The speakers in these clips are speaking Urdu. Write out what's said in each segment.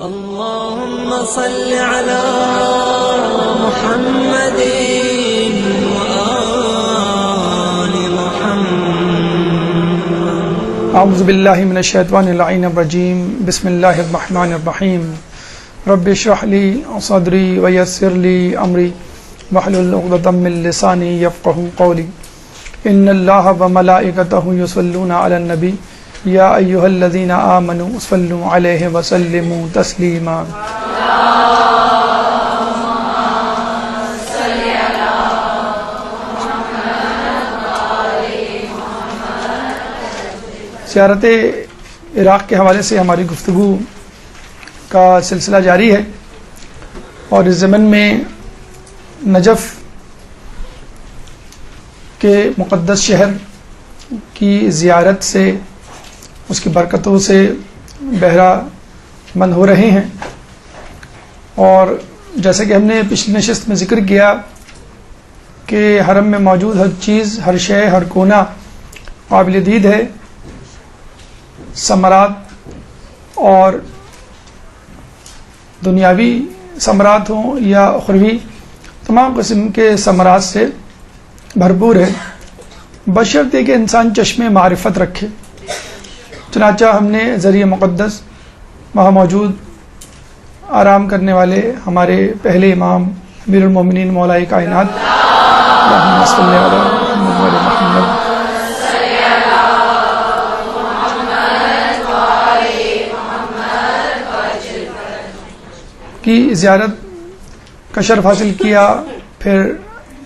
اللهم صل على محمد وآل محمد. اعوذ باللہ من الشیطان اللعین الرجیم. بسم اللہ الرحمن الرحیم. رب اشرح لی صدری ویسر لی امری واحلل عقدۃ من لسانی یفقہوا قولی. ان اللہ وملائکتہ یصلون علی النبی یا ایھا الذین آمنوا صلوا علیہ وسلموا تسلیما. زیارت عراق کے حوالے سے ہماری گفتگو کا سلسلہ جاری ہے، اور اس ضمن میں نجف کے مقدس شہر کی زیارت سے، اس کی برکتوں سے بہرہ مند ہو رہے ہیں. اور جیسا کہ ہم نے پچھلی نشست میں ذکر کیا کہ حرم میں موجود ہر چیز، ہر شے، ہر کونا قابل دید ہے. ثمرات اور دنیاوی ثمرات ہوں یا اخروی، تمام قسم کے ثمرات سے بھرپور ہے، بشرطے کہ انسان چشم معرفت رکھے. چنانچہ ہم نے ذریعہ مقدس وہاں موجود آرام کرنے والے ہمارے پہلے امام امیر المومنین مولائے کائنات اللہم صلی علی محمد و علی محمد کی زیارت کا شرف حاصل کیا. پھر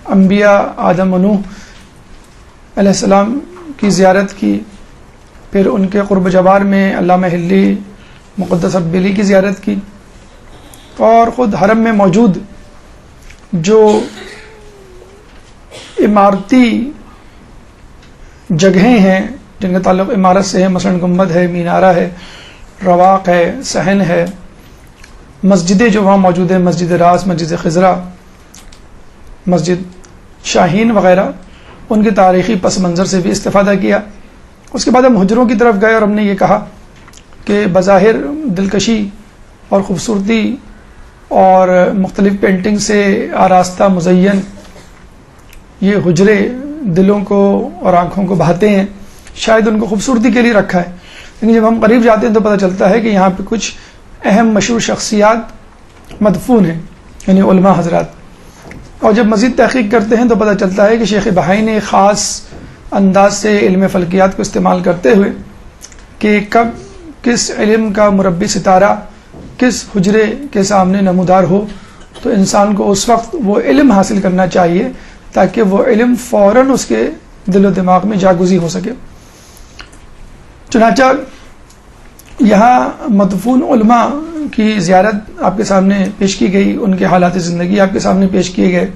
انبیاء آدم و نوح علیہ السلام کی زیارت کی. پھر ان کے قرب جوار میں علامہ حلی مقدس اربیلی کی زیارت کی. اور خود حرم میں موجود جو عمارتی جگہیں ہیں جن کا تعلق عمارت سے ہے، مثلا گنبد ہے، مینارہ ہے، رواق ہے، صحن ہے، مسجدیں جو وہاں موجود ہیں، مسجد راس، مسجد خضرا، مسجد شاہین وغیرہ، ان کے تاریخی پس منظر سے بھی استفادہ کیا. اس کے بعد ہم حجروں کی طرف گئے اور ہم نے یہ کہا کہ بظاہر دلکشی اور خوبصورتی اور مختلف پینٹنگ سے آراستہ مزین یہ حجرے دلوں کو اور آنکھوں کو بھاتے ہیں، شاید ان کو خوبصورتی کے لیے رکھا ہے، لیکن جب ہم قریب جاتے ہیں تو پتہ چلتا ہے کہ یہاں پہ کچھ اہم مشہور شخصیات مدفون ہیں، یعنی علماء حضرات. اور جب مزید تحقیق کرتے ہیں تو پتہ چلتا ہے کہ شیخ بہائی نے خاص انداز سے علم فلکیات کو استعمال کرتے ہوئے کہ کب کس علم کا مربی ستارہ کس حجرے کے سامنے نمودار ہو تو انسان کو اس وقت وہ علم حاصل کرنا چاہیے تاکہ وہ علم فوراً اس کے دل و دماغ میں جاگزی ہو سکے. چنانچہ یہاں مدفون علماء کی زیارت آپ کے سامنے پیش کی گئی، ان کے حالات زندگی آپ کے سامنے پیش کیے گئے.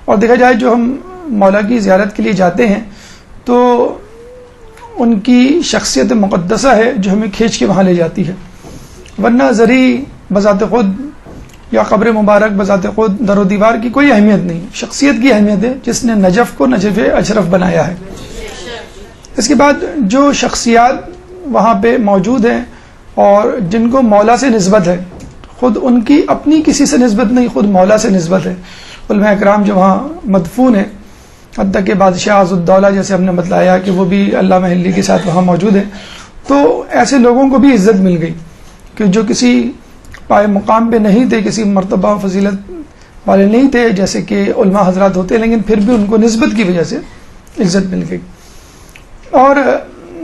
اور دیکھا جائے جو ہم مولا کی زیارت کے لیے جاتے ہیں تو ان کی شخصیت مقدسہ ہے جو ہمیں کھینچ کے وہاں لے جاتی ہے، ورنہ زری بذات خود یا قبر مبارک بذات خود در و دیوار کی کوئی اہمیت نہیں. شخصیت کی اہمیت ہے جس نے نجف کو نجف اشرف بنایا ہے. اس کے بعد جو شخصیات وہاں پہ موجود ہیں اور جن کو مولا سے نسبت ہے، خود ان کی اپنی کسی سے نسبت نہیں، خود مولا سے نسبت ہے. علماء اکرام جو وہاں مدفون ہیں، حتیٰ کہ بادشاہ عز الدولہ جیسے ہم نے بتلایا کہ وہ بھی علامہ حلی کے ساتھ وہاں موجود ہیں. تو ایسے لوگوں کو بھی عزت مل گئی کہ جو کسی پائے مقام پہ نہیں تھے، کسی مرتبہ فضیلت والے نہیں تھے جیسے کہ علماء حضرات ہوتے، لیکن پھر بھی ان کو نسبت کی وجہ سے عزت مل گئی. اور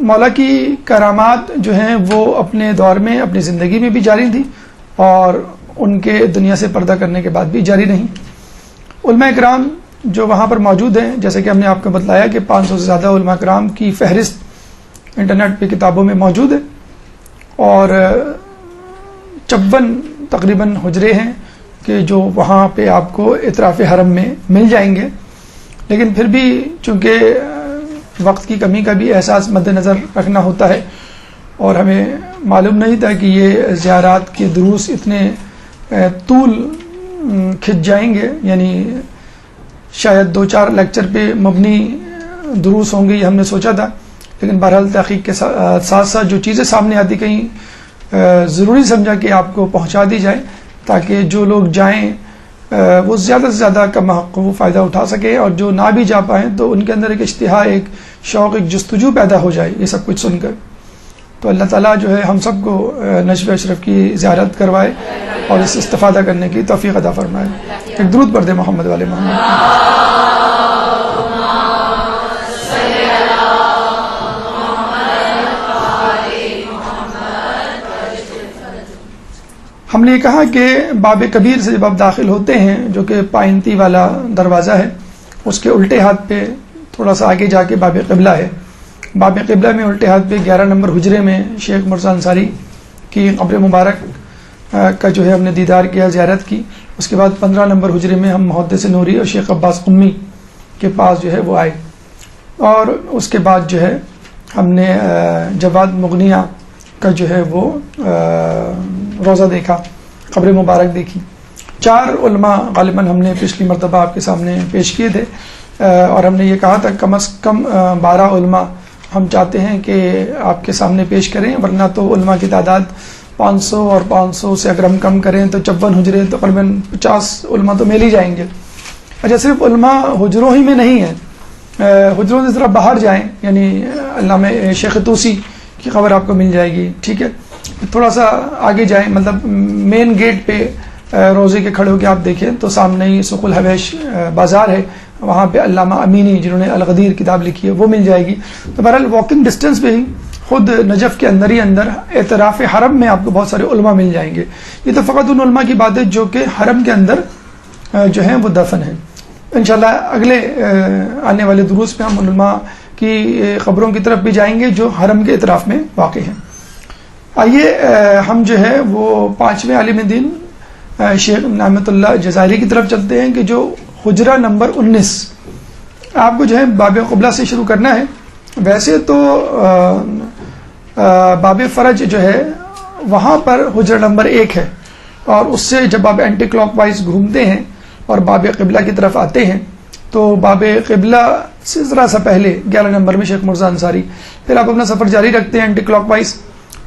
مولا کی کرامات جو ہیں وہ اپنے دور میں اپنی زندگی میں بھی جاری تھی اور ان کے دنیا سے پردہ کرنے کے بعد بھی جاری رہیں. علماء اکرام جو وہاں پر موجود ہیں، جیسے کہ ہم نے آپ کو بتلایا کہ 500 سے زیادہ علماء اکرام کی فہرست انٹرنیٹ پہ کتابوں میں موجود ہے، اور 54 تقریباً حجرے ہیں کہ جو وہاں پہ آپ کو اطراف حرم میں مل جائیں گے. لیکن پھر بھی چونکہ وقت کی کمی کا بھی احساس مد نظر رکھنا ہوتا ہے، اور ہمیں معلوم نہیں تھا کہ یہ زیارات کے دروس اتنے طول کھنچ جائیں گے، یعنی شاید 2-4 لیکچر پہ مبنی دروس ہوں گے، یہ ہم نے سوچا تھا. لیکن بہرحال تحقیق کے ساتھ ساتھ جو چیزیں سامنے آتی، کہیں ضروری سمجھا کہ آپ کو پہنچا دی جائے تاکہ جو لوگ جائیں وہ زیادہ سے زیادہ کم حق وہ فائدہ اٹھا سکے، اور جو نہ بھی جا پائیں تو ان کے اندر ایک اشتہا، ایک شوق، ایک جستجو پیدا ہو جائے یہ سب کچھ سن کر۔ تو اللہ تعالیٰ جو ہے ہم سب کو نجف اشرف کی زیارت کروائے اور اس استفادہ کرنے کی توفیق عطا فرمائے۔ ایک درود پڑھ دے محمد والے محمد۔ ہم نے یہ کہا کہ باب کبیر سے جب آپ داخل ہوتے ہیں، جو کہ پائنتی والا دروازہ ہے، اس کے الٹے ہاتھ پہ تھوڑا سا آگے جا کے باب قبلہ ہے۔ باب قبلہ میں الٹے ہاتھ پہ 11 نمبر حجرے میں شیخ مرزا انصاری کی قبر مبارک کا جو ہے ہم نے دیدار کیا، زیارت کی۔ اس کے بعد 15 نمبر حجرے میں ہم محدث نوری اور شیخ عباس قمی کے پاس جو ہے وہ آئے، اور اس کے بعد جو ہے ہم نے جواد مغنیہ کا جو ہے وہ روزہ دیکھا، قبر مبارک دیکھی۔ 4 علماء غالباً ہم نے پچھلی مرتبہ آپ کے سامنے پیش کیے تھے، اور ہم نے یہ کہا تھا کم از کم 12 علماء ہم چاہتے ہیں کہ آپ کے سامنے پیش کریں، ورنہ تو علماء کی تعداد 500 اور 500 سے اگر ہم کم کریں تو 54 حجرے تقریباً 50 علماء تو مل ہی جائیں گے۔ اچھا، صرف علماء حجروں ہی میں نہیں ہیں، حجروں سے ذرا باہر جائیں، یعنی علامہ شیخ طوسی کی خبر آپ کو مل جائے گی، ٹھیک ہے۔ تھوڑا سا آگے جائیں، مطلب مین گیٹ پہ روزے کے کھڑے ہو کے آپ دیکھیں تو سامنے ہی سوق الحویش بازار ہے، وہاں پہ علامہ امینی جنہوں نے الغدیر کتاب لکھی ہے وہ مل جائے گی۔ تو بہرحال واکنگ ڈسٹینس پہ ہی خود نجف کے اندر ہی اندر اعتراف حرم میں آپ کو بہت سارے علماء مل جائیں گے۔ یہ تو فقط ان علماء کی بات ہے جو کہ حرم کے اندر جو ہیں وہ دفن ہیں۔ انشاءاللہ اگلے آنے والے دروس میں ہم علماء کی قبروں کی طرف بھی جائیں گے جو حرم کے اطراف میں واقع ہیں۔ آئیے ہم جو ہے وہ 5ویں عالم دین شیخ نعمت اللہ جزائری کی طرف چلتے ہیں کہ جو حجرہ نمبر 19 آپ کو جو ہے باب قبلہ سے شروع کرنا ہے۔ ویسے تو باب فرج جو ہے وہاں پر حجرہ نمبر 1 ہے، اور اس سے جب آپ اینٹی کلاک وائز گھومتے ہیں اور باب قبلہ کی طرف آتے ہیں تو باب قبلہ سے ذرا سا پہلے 11 نمبر میں شیخ مرزا انصاری، پھر آپ اپنا سفر جاری رکھتے ہیں اینٹی کلاک وائز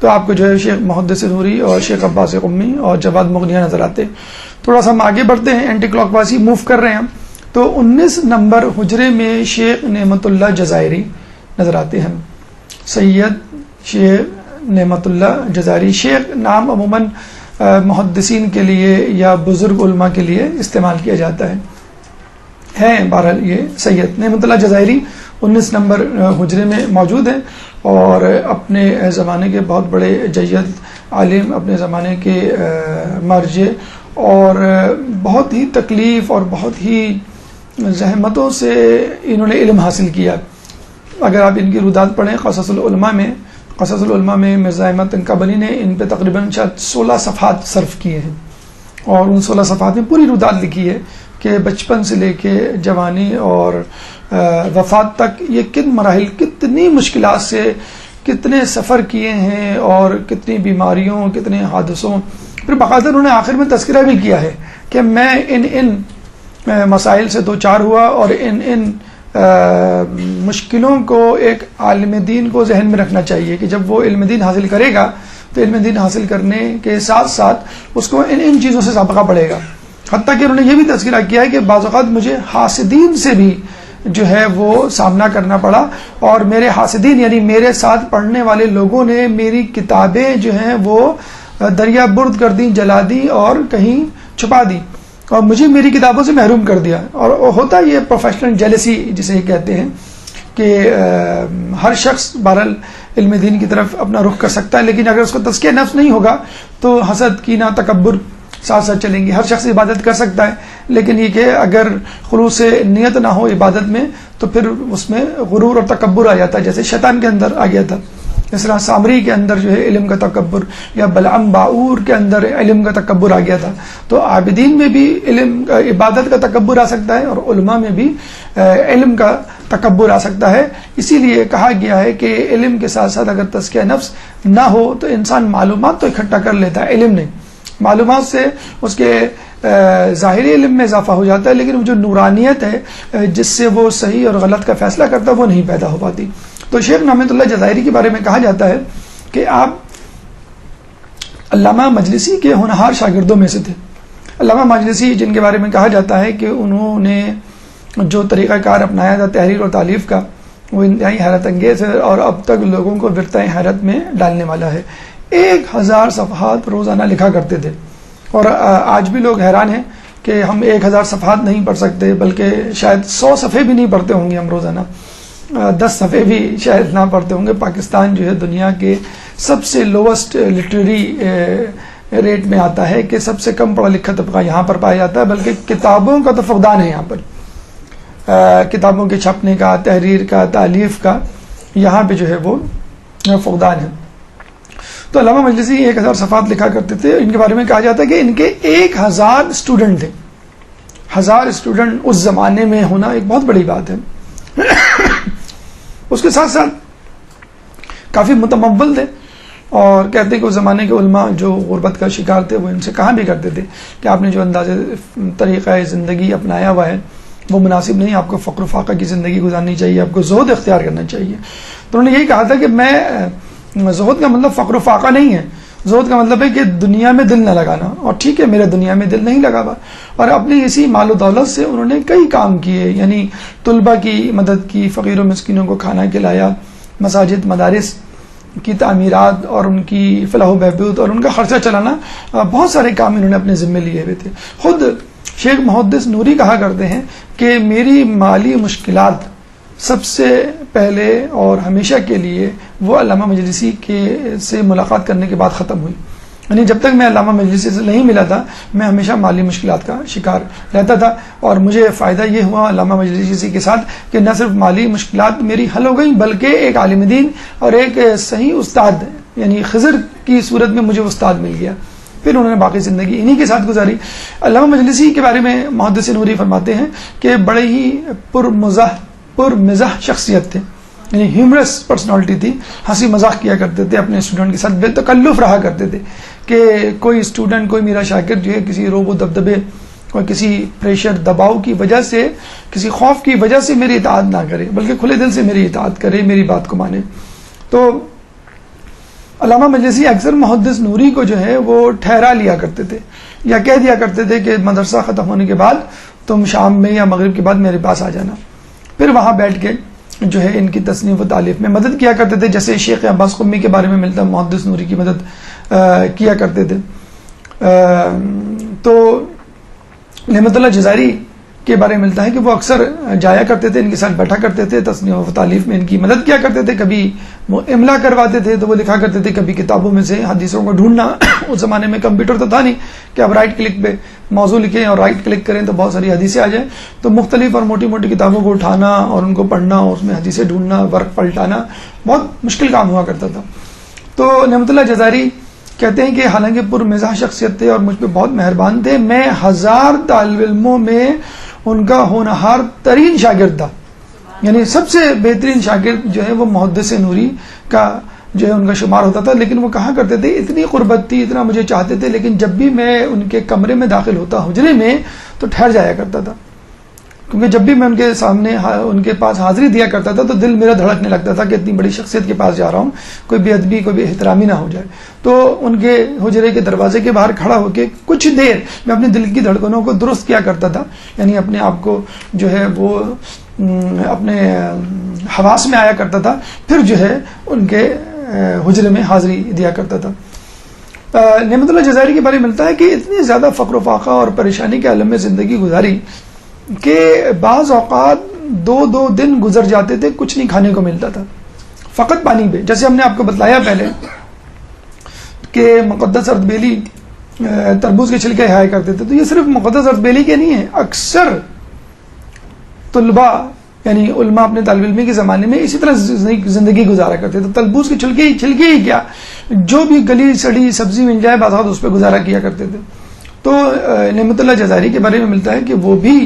تو آپ کو جو ہے شیخ محدث نوری اور شیخ عباس قمی اور جواد مغنیہ نظر آتے ہیں۔ تھوڑا سا ہم آگے بڑھتے ہیں، اینٹی کلاک وائز ہی موو کر رہے ہیں ہم، تو 19 نمبر حجرے میں شیخ نعمت اللہ جزائری نظر آتے ہیں۔ سید شیخ نعمت اللہ جزائری، شیخ نام عموماً محدثین کے لیے یا بزرگ علماء کے لیے استعمال کیا جاتا ہے بہرحال یہ سید نعمت اللہ جزائری 19 نمبر حجرے میں موجود ہیں، اور اپنے زمانے کے بہت بڑے جید عالم، اپنے زمانے کے مرجع، اور بہت ہی تکلیف اور بہت ہی زحمتوں سے انہوں نے علم حاصل کیا۔ اگر آپ ان کی رودات پڑھیں قصص العلماء میں مرزا احمد تنکابنی نے ان پہ تقریباً 16 صفحات صرف کیے ہیں، اور ان 16 صفحات میں پوری رودات لکھی ہے کہ بچپن سے لے کے جوانی اور وفات تک یہ کن مراحل، کتنی مشکلات سے کتنے سفر کیے ہیں، اور کتنی بیماریوں، کتنے حادثوں، پھر باقاعدہ انہوں نے آخر میں تذکرہ بھی کیا ہے کہ میں ان مسائل سے دوچار ہوا، اور ان مشکلوں کو ایک عالم دین کو ذہن میں رکھنا چاہیے کہ جب وہ علم دین حاصل کرے گا تو علم دین حاصل کرنے کے ساتھ ساتھ اس کو ان چیزوں سے سابقہ پڑے گا۔ حتیٰ کہ انہوں نے یہ بھی تذکرہ کیا ہے کہ بعض اوقات مجھے حاسدین سے بھی جو ہے وہ سامنا کرنا پڑا، اور میرے حاسدین یعنی میرے ساتھ پڑھنے والے لوگوں نے میری کتابیں جو ہیں وہ دریا برد کر دیں، جلا دی اور کہیں چھپا دی، اور مجھے میری کتابوں سے محروم کر دیا۔ اور ہوتا یہ پروفیشنل جیلسی جسے کہتے ہیں کہ ہر شخص بہرحال علم دین کی طرف اپنا رخ کر سکتا ہے، لیکن اگر اس کو تزکیہ نفس نہیں ہوگا تو حسد، کینہ، تکبر ساتھ ساتھ چلیں گے۔ ہر شخص عبادت کر سکتا ہے، لیکن یہ کہ اگر خلوص نیت نہ ہو عبادت میں تو پھر اس میں غرور اور تکبر آ جاتا ہے، جیسے شیطان کے اندر آ گیا تھا۔ اس طرح سامری کے اندر جو ہے علم کا تکبر، یا بلعم باعور کے اندر علم کا تکبر آ گیا تھا۔ تو عابدین میں بھی علم عبادت کا تکبر آ سکتا ہے، اور علماء میں بھی علم کا تکبر آ سکتا ہے۔ اسی لیے کہا گیا ہے کہ علم کے ساتھ ساتھ اگر تزکیہ نفس نہ ہو تو انسان معلومات تو اکٹھا کر لیتا ہے، علم نہیں۔ معلومات سے اس کے ظاہری علم میں اضافہ ہو جاتا ہے، لیکن جو نورانیت ہے جس سے وہ صحیح اور غلط کا فیصلہ کرتا ہے وہ نہیں پیدا ہو پاتی۔ تو شیخ نعمت اللہ جزائری کے بارے میں کہا جاتا ہے کہ آپ علامہ مجلسی کے ہونہار شاگردوں میں سے تھے. علامہ مجلسی جن کے بارے میں کہا جاتا ہے کہ انہوں نے جو طریقہ کار اپنایا تھا تحریر اور تالیف کا وہ انتہائی حیرت انگیز ہے اور اب تک لوگوں کو ورطۂ حیرت میں ڈالنے والا ہے. 1000 صفحات روزانہ لکھا کرتے تھے اور آج بھی لوگ حیران ہیں کہ ہم 1000 صفحات نہیں پڑھ سکتے بلکہ شاید 100 صفحے بھی نہیں پڑھتے ہوں گے ہم روزانہ, 10 صفحے بھی شاید نہ پڑھتے ہوں گے. پاکستان جو ہے دنیا کے سب سے لوسٹ لٹریری ریٹ میں آتا ہے کہ سب سے کم پڑھا لکھا طبقہ یہاں پر پایا جاتا ہے, بلکہ کتابوں کا تو فقدان ہے یہاں پر, کتابوں کے چھپنے کا, تحریر کا, تالیف کا یہاں پہ جو ہے وہ فقدان ہے. تو علامہ مجلسی 1000 صفحات لکھا کرتے تھے. ان کے بارے میں کہا جاتا ہے کہ ان کے 1000 اسٹوڈنٹ تھے. 1000 اسٹوڈنٹ اس زمانے میں ہونا ایک بہت بڑی بات ہے. اس کے ساتھ ساتھ کافی متمول تھے اور کہتے ہیں کہ اس زمانے کے علماء جو غربت کا شکار تھے وہ ان سے کہا بھی کرتے تھے کہ آپ نے جو انداز طریقہ زندگی اپنایا ہوا ہے وہ مناسب نہیں, آپ کو فقر و فاقہ کی زندگی گزارنی چاہیے, آپ کو زہد اختیار کرنا چاہیے. تو انہوں نے یہی کہا تھا کہ میں زہد کا مطلب فقر و فاقہ نہیں ہے, زہد کا مطلب ہے کہ دنیا میں دل نہ لگانا, اور ٹھیک ہے میرا دنیا میں دل نہیں لگا ہوا. اور اپنی اسی مال و دولت سے انہوں نے کئی کام کیے, یعنی طلبہ کی مدد کی, فقیر و مسکینوں کو کھانا کھلایا, مساجد مدارس کی تعمیرات اور ان کی فلاح و بہبود اور ان کا خرچہ چلانا, بہت سارے کام انہوں نے اپنے ذمے لیے ہوئے تھے. خود شیخ محدث نوری کہا کرتے ہیں کہ میری مالی مشکلات سب سے پہلے اور ہمیشہ کے لیے وہ علامہ مجلسی سے ملاقات کرنے کے بعد ختم ہوئی. یعنی جب تک میں علامہ مجلسی سے نہیں ملا تھا میں ہمیشہ مالی مشکلات کا شکار رہتا تھا, اور مجھے فائدہ یہ ہوا علامہ مجلسی کے ساتھ کہ نہ صرف مالی مشکلات میری حل ہو گئیں بلکہ ایک عالم دین اور ایک صحیح استاد یعنی خضر کی صورت میں مجھے استاد مل گیا. پھر انہوں نے باقی زندگی انہی کے ساتھ گزاری. علامہ مجلسی کے بارے میں محدث نوری فرماتے ہیں کہ بڑے ہی پرمزاح شخصیت تھے, یعنی ہیومرس پرسنالٹی تھی, ہنسی مذاق کیا کرتے تھے, اپنے اسٹوڈنٹ کے ساتھ بے تکلف رہا کرتے تھے کہ کوئی اسٹوڈنٹ, کوئی میرا شاگرد جو ہے کسی روب و دبدبے اور کسی پریشر دباؤ کی وجہ سے, کسی خوف کی وجہ سے میری اطاعت نہ کرے بلکہ کھلے دل سے میری اطاعت کرے, میری بات کو مانے. تو علامہ مجلسی اکثر محدث نوری کو جو ہے وہ ٹھہرا لیا کرتے تھے یا کہہ دیا کرتے تھے کہ مدرسہ ختم ہونے کے بعد تم شام میں یا مغرب کے بعد میرے پاس آ جانا. پھر وہاں بیٹھ کے جو ہے ان کی تصنیف و تالیف میں مدد کیا کرتے تھے, جیسے شیخ عباس قمی کے بارے میں ملتا ہے محدث نوری کی مدد کیا کرتے تھے. تو نعمت اللہ جزائری کے بارے میں ملتا ہے کہ وہ اکثر جایا کرتے تھے, ان کے ساتھ بیٹھا کرتے تھے, تصنیف و تعلیف میں ان کی مدد کیا کرتے تھے. کبھی وہ املا کرواتے تھے تو وہ لکھا کرتے تھے, کبھی کتابوں میں سے حدیثوں کو ڈھونڈنا. اس زمانے میں کمپیوٹر تو تھا نہیں کہ آپ رائٹ کلک پہ موضوع لکھیں اور رائٹ کلک کریں تو بہت ساری حدیثیں آ جائیں. تو مختلف اور موٹی موٹی کتابوں کو اٹھانا اور ان کو پڑھنا اور اس میں حدیثیں ڈھونڈنا, ورق پلٹانا بہت مشکل کام ہوا کرتا تھا. تو نعمت اللہ جزائری کہتے ہیں کہ حالانکہ پرمزاح شخصیت تھے اور مجھ پہ بہت مہربان تھے, میں 1000 طالب علموں میں ان کا ہونہار ترین شاگرد تھا. یعنی سب سے بہترین شاگرد جو ہے وہ محدث نوری کا جو ہے ان کا شمار ہوتا تھا. لیکن وہ کہا کرتے تھے اتنی قربت تھی, اتنا مجھے چاہتے تھے, لیکن جب بھی میں ان کے کمرے میں داخل ہوتا حجرے میں تو ٹھہر جایا کرتا تھا, کیونکہ جب بھی میں ان کے سامنے ان کے پاس حاضری دیا کرتا تھا تو دل میرا دھڑکنے لگتا تھا کہ اتنی بڑی شخصیت کے پاس جا رہا ہوں, کوئی بے ادبی کوئی بے احترامی نہ ہو جائے. تو ان کے حجرے کے دروازے کے باہر کھڑا ہو کے کچھ دیر میں اپنے دل کی دھڑکنوں کو درست کیا کرتا تھا, یعنی اپنے آپ کو جو ہے وہ اپنے حواس میں آیا کرتا تھا, پھر جو ہے ان کے حجرے میں حاضری دیا کرتا تھا. نعمت اللہ جزائری کے بارے میں ملتا ہے کہ اتنی زیادہ فقر و فاقہ اور پریشانی کے عالم میں زندگی گزاری کہ بعض اوقات 2 دن گزر جاتے تھے, کچھ نہیں کھانے کو ملتا تھا, فقط پانی پہ. جیسے ہم نے آپ کو بتلایا پہلے کہ مقدس اردبیلی تربوز کے چھلکے کھایا کرتے تھے, تو یہ صرف مقدس اردبیلی کے نہیں ہے, اکثر طلباء یعنی علماء اپنے طالب علمی کے زمانے میں اسی طرح زندگی گزارا کرتے تھے. تربوز کے چھلکے ہی کیا, جو بھی گلی سڑی سبزی مل جائے بعض اوقات اس پہ گزارا کیا کرتے تھے. تو نعمت اللہ جزائری کے بارے میں ملتا ہے کہ وہ بھی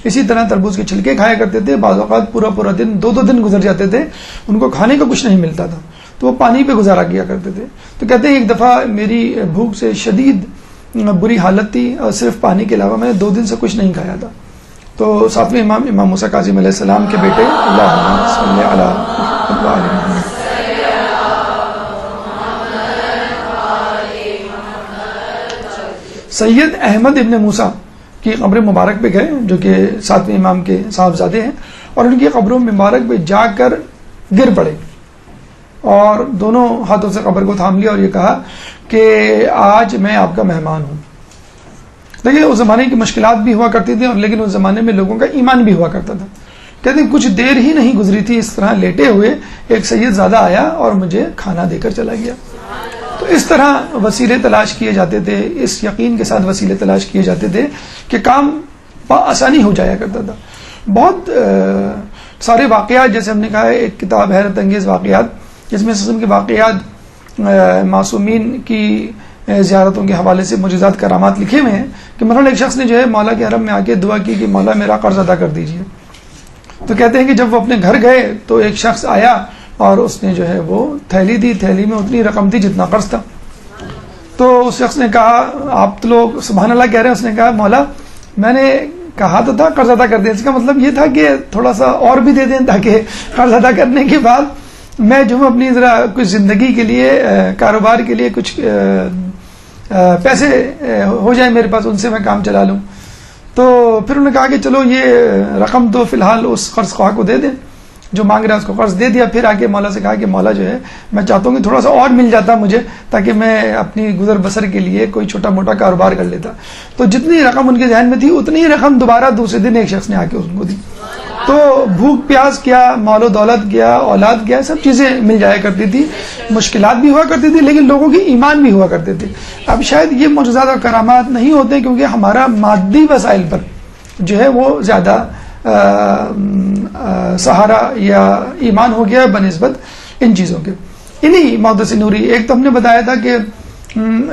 اسی طرح تربوز کے چھلکے کھایا کرتے تھے. بعض اوقات پورا دن 2 دن گزر جاتے تھے, ان کو کھانے کا کچھ نہیں ملتا تھا, تو وہ پانی پہ گزارا کیا کرتے تھے. تو کہتے ہیں ایک دفعہ میری بھوک سے شدید بری حالت تھی اور صرف پانی کے علاوہ میں 2 دن سے کچھ نہیں کھایا تھا. تو ساتویں امام موسیٰ کاظم علیہ السلام کے بیٹے اللہم صلی علی محمد سید احمد ابن موسیٰ کی قبر مبارک پہ گئے جو کہ 7ویں امام کے صاحبزادے ہیں، اور ان کی قبروں مبارک پہ جا کر گر پڑے اور دونوں ہاتھوں سے قبر کو تھام لیا اور یہ کہا کہ آج میں آپ کا مہمان ہوں۔ دیکھیے اس زمانے کی مشکلات بھی ہوا کرتی تھیں، اور لیکن اس زمانے میں لوگوں کا ایمان بھی ہوا کرتا تھا۔ کہتے ہیں کچھ دیر ہی نہیں گزری تھی، اس طرح لیٹے ہوئے ایک سید زادہ آیا اور مجھے کھانا دے کر چلا گیا۔ تو اس طرح وسیلے تلاش کیے جاتے تھے، اس یقین کے ساتھ وسیلے تلاش کیے جاتے تھے کہ کام آسانی ہو جایا کرتا تھا۔ بہت سارے واقعات، جیسے ہم نے کہا ہے ایک کتاب حیرت انگیز واقعات، جس میں اس قسم کے واقعات معصومین کی زیارتوں کے حوالے سے معجزات کرامات لکھے ہوئے ہیں کہ مثلا ایک شخص نے جو ہے مولا کے حرم میں آ کے دعا کی کہ مولا میرا قرض ادا کر دیجیے۔ تو کہتے ہیں کہ جب وہ اپنے گھر گئے تو ایک شخص آیا اور اس نے جو ہے وہ تھیلی دی، تھیلی میں اتنی رقم تھی جتنا قرض تھا۔ تو اس شخص نے کہا، آپ تو لوگ سبحان اللہ کہہ رہے ہیں، اس نے کہا مولا میں نے کہا تو تھا قرض ادا کر دیں، اس کا مطلب یہ تھا کہ تھوڑا سا اور بھی دے دیں تاکہ قرض ادا کرنے کے بعد میں جو اپنی ذرا کچھ زندگی کے لیے کاروبار کے لیے کچھ پیسے ہو جائیں میرے پاس، ان سے میں کام چلا لوں۔ تو پھر انہوں نے کہا کہ چلو یہ رقم تو فی الحال اس قرض خواہ کو دے دیں جو مانگ رہا ہے، اس کو قرض دے دیا۔ پھر آ کے مولا سے کہا کہ مولا جو ہے میں چاہتا ہوں کہ تھوڑا سا اور مل جاتا مجھے تاکہ میں اپنی گزر بسر کے لیے کوئی چھوٹا موٹا کاروبار کر لیتا۔ تو جتنی رقم ان کے ذہن میں تھی اتنی رقم دوبارہ دوسرے دن ایک شخص نے آ کے ان کو دی۔ تو بھوک پیاس کیا، مال و دولت کیا، اولاد کیا، سب چیزیں مل جایا کرتی تھی، مشکلات بھی ہوا کرتی تھی، لیکن لوگوں کی ایمان بھی ہوا کرتے تھے۔ اب شاید یہ معجزات اور کرامات نہیں ہوتے کیونکہ ہمارا مادی وسائل پر جو ہے وہ زیادہ سہارا یا ایمان ہو گیا بنسبت ان چیزوں کے۔ انہی محدث نوری، ایک تو ہم نے بتایا تھا کہ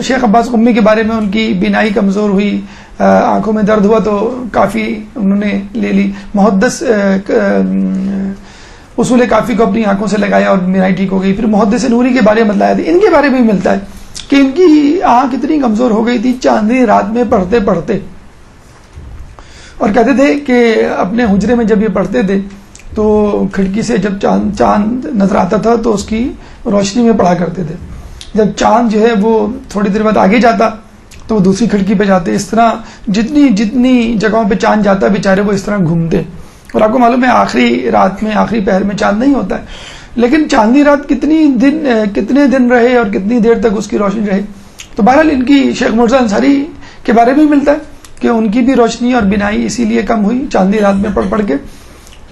شیخ عباس قمی کے بارے میں ان کی بینائی کمزور ہوئی، آنکھوں میں درد ہوا تو کافی انہوں نے لے لی، محدث اصول کافی کو اپنی آنکھوں سے لگایا اور بینائی ٹھیک ہو گئی۔ پھر محدث نوری کے بارے میں بتلایا تھا، ان کے بارے میں بھی ملتا ہے کہ ان کی آنکھ اتنی کمزور ہو گئی تھی چاندنی رات میں پڑھتے پڑھتے، اور کہتے تھے کہ اپنے حجرے میں جب یہ پڑھتے تھے تو کھڑکی سے جب چاند نظر آتا تھا تو اس کی روشنی میں پڑھا کرتے تھے، جب چاند جو ہے وہ تھوڑی دیر بعد آگے جاتا تو وہ دوسری کھڑکی پہ جاتے۔ اس طرح جتنی جگہوں پہ چاند جاتا بیچارے وہ اس طرح گھومتے۔ اور آپ کو معلوم ہے آخری رات میں، آخری پہر میں چاند نہیں ہوتا ہے، لیکن چاندنی رات کتنے دن رہے اور کتنی دیر تک اس کی روشنی رہے۔ تو بہرحال ان کی شیخ مرزا انصاری کے بارے میں ملتا ہے کہ ان کی بھی روشنی اور بینائی اسی لیے کم ہوئی چاندنی رات میں پڑھ کے،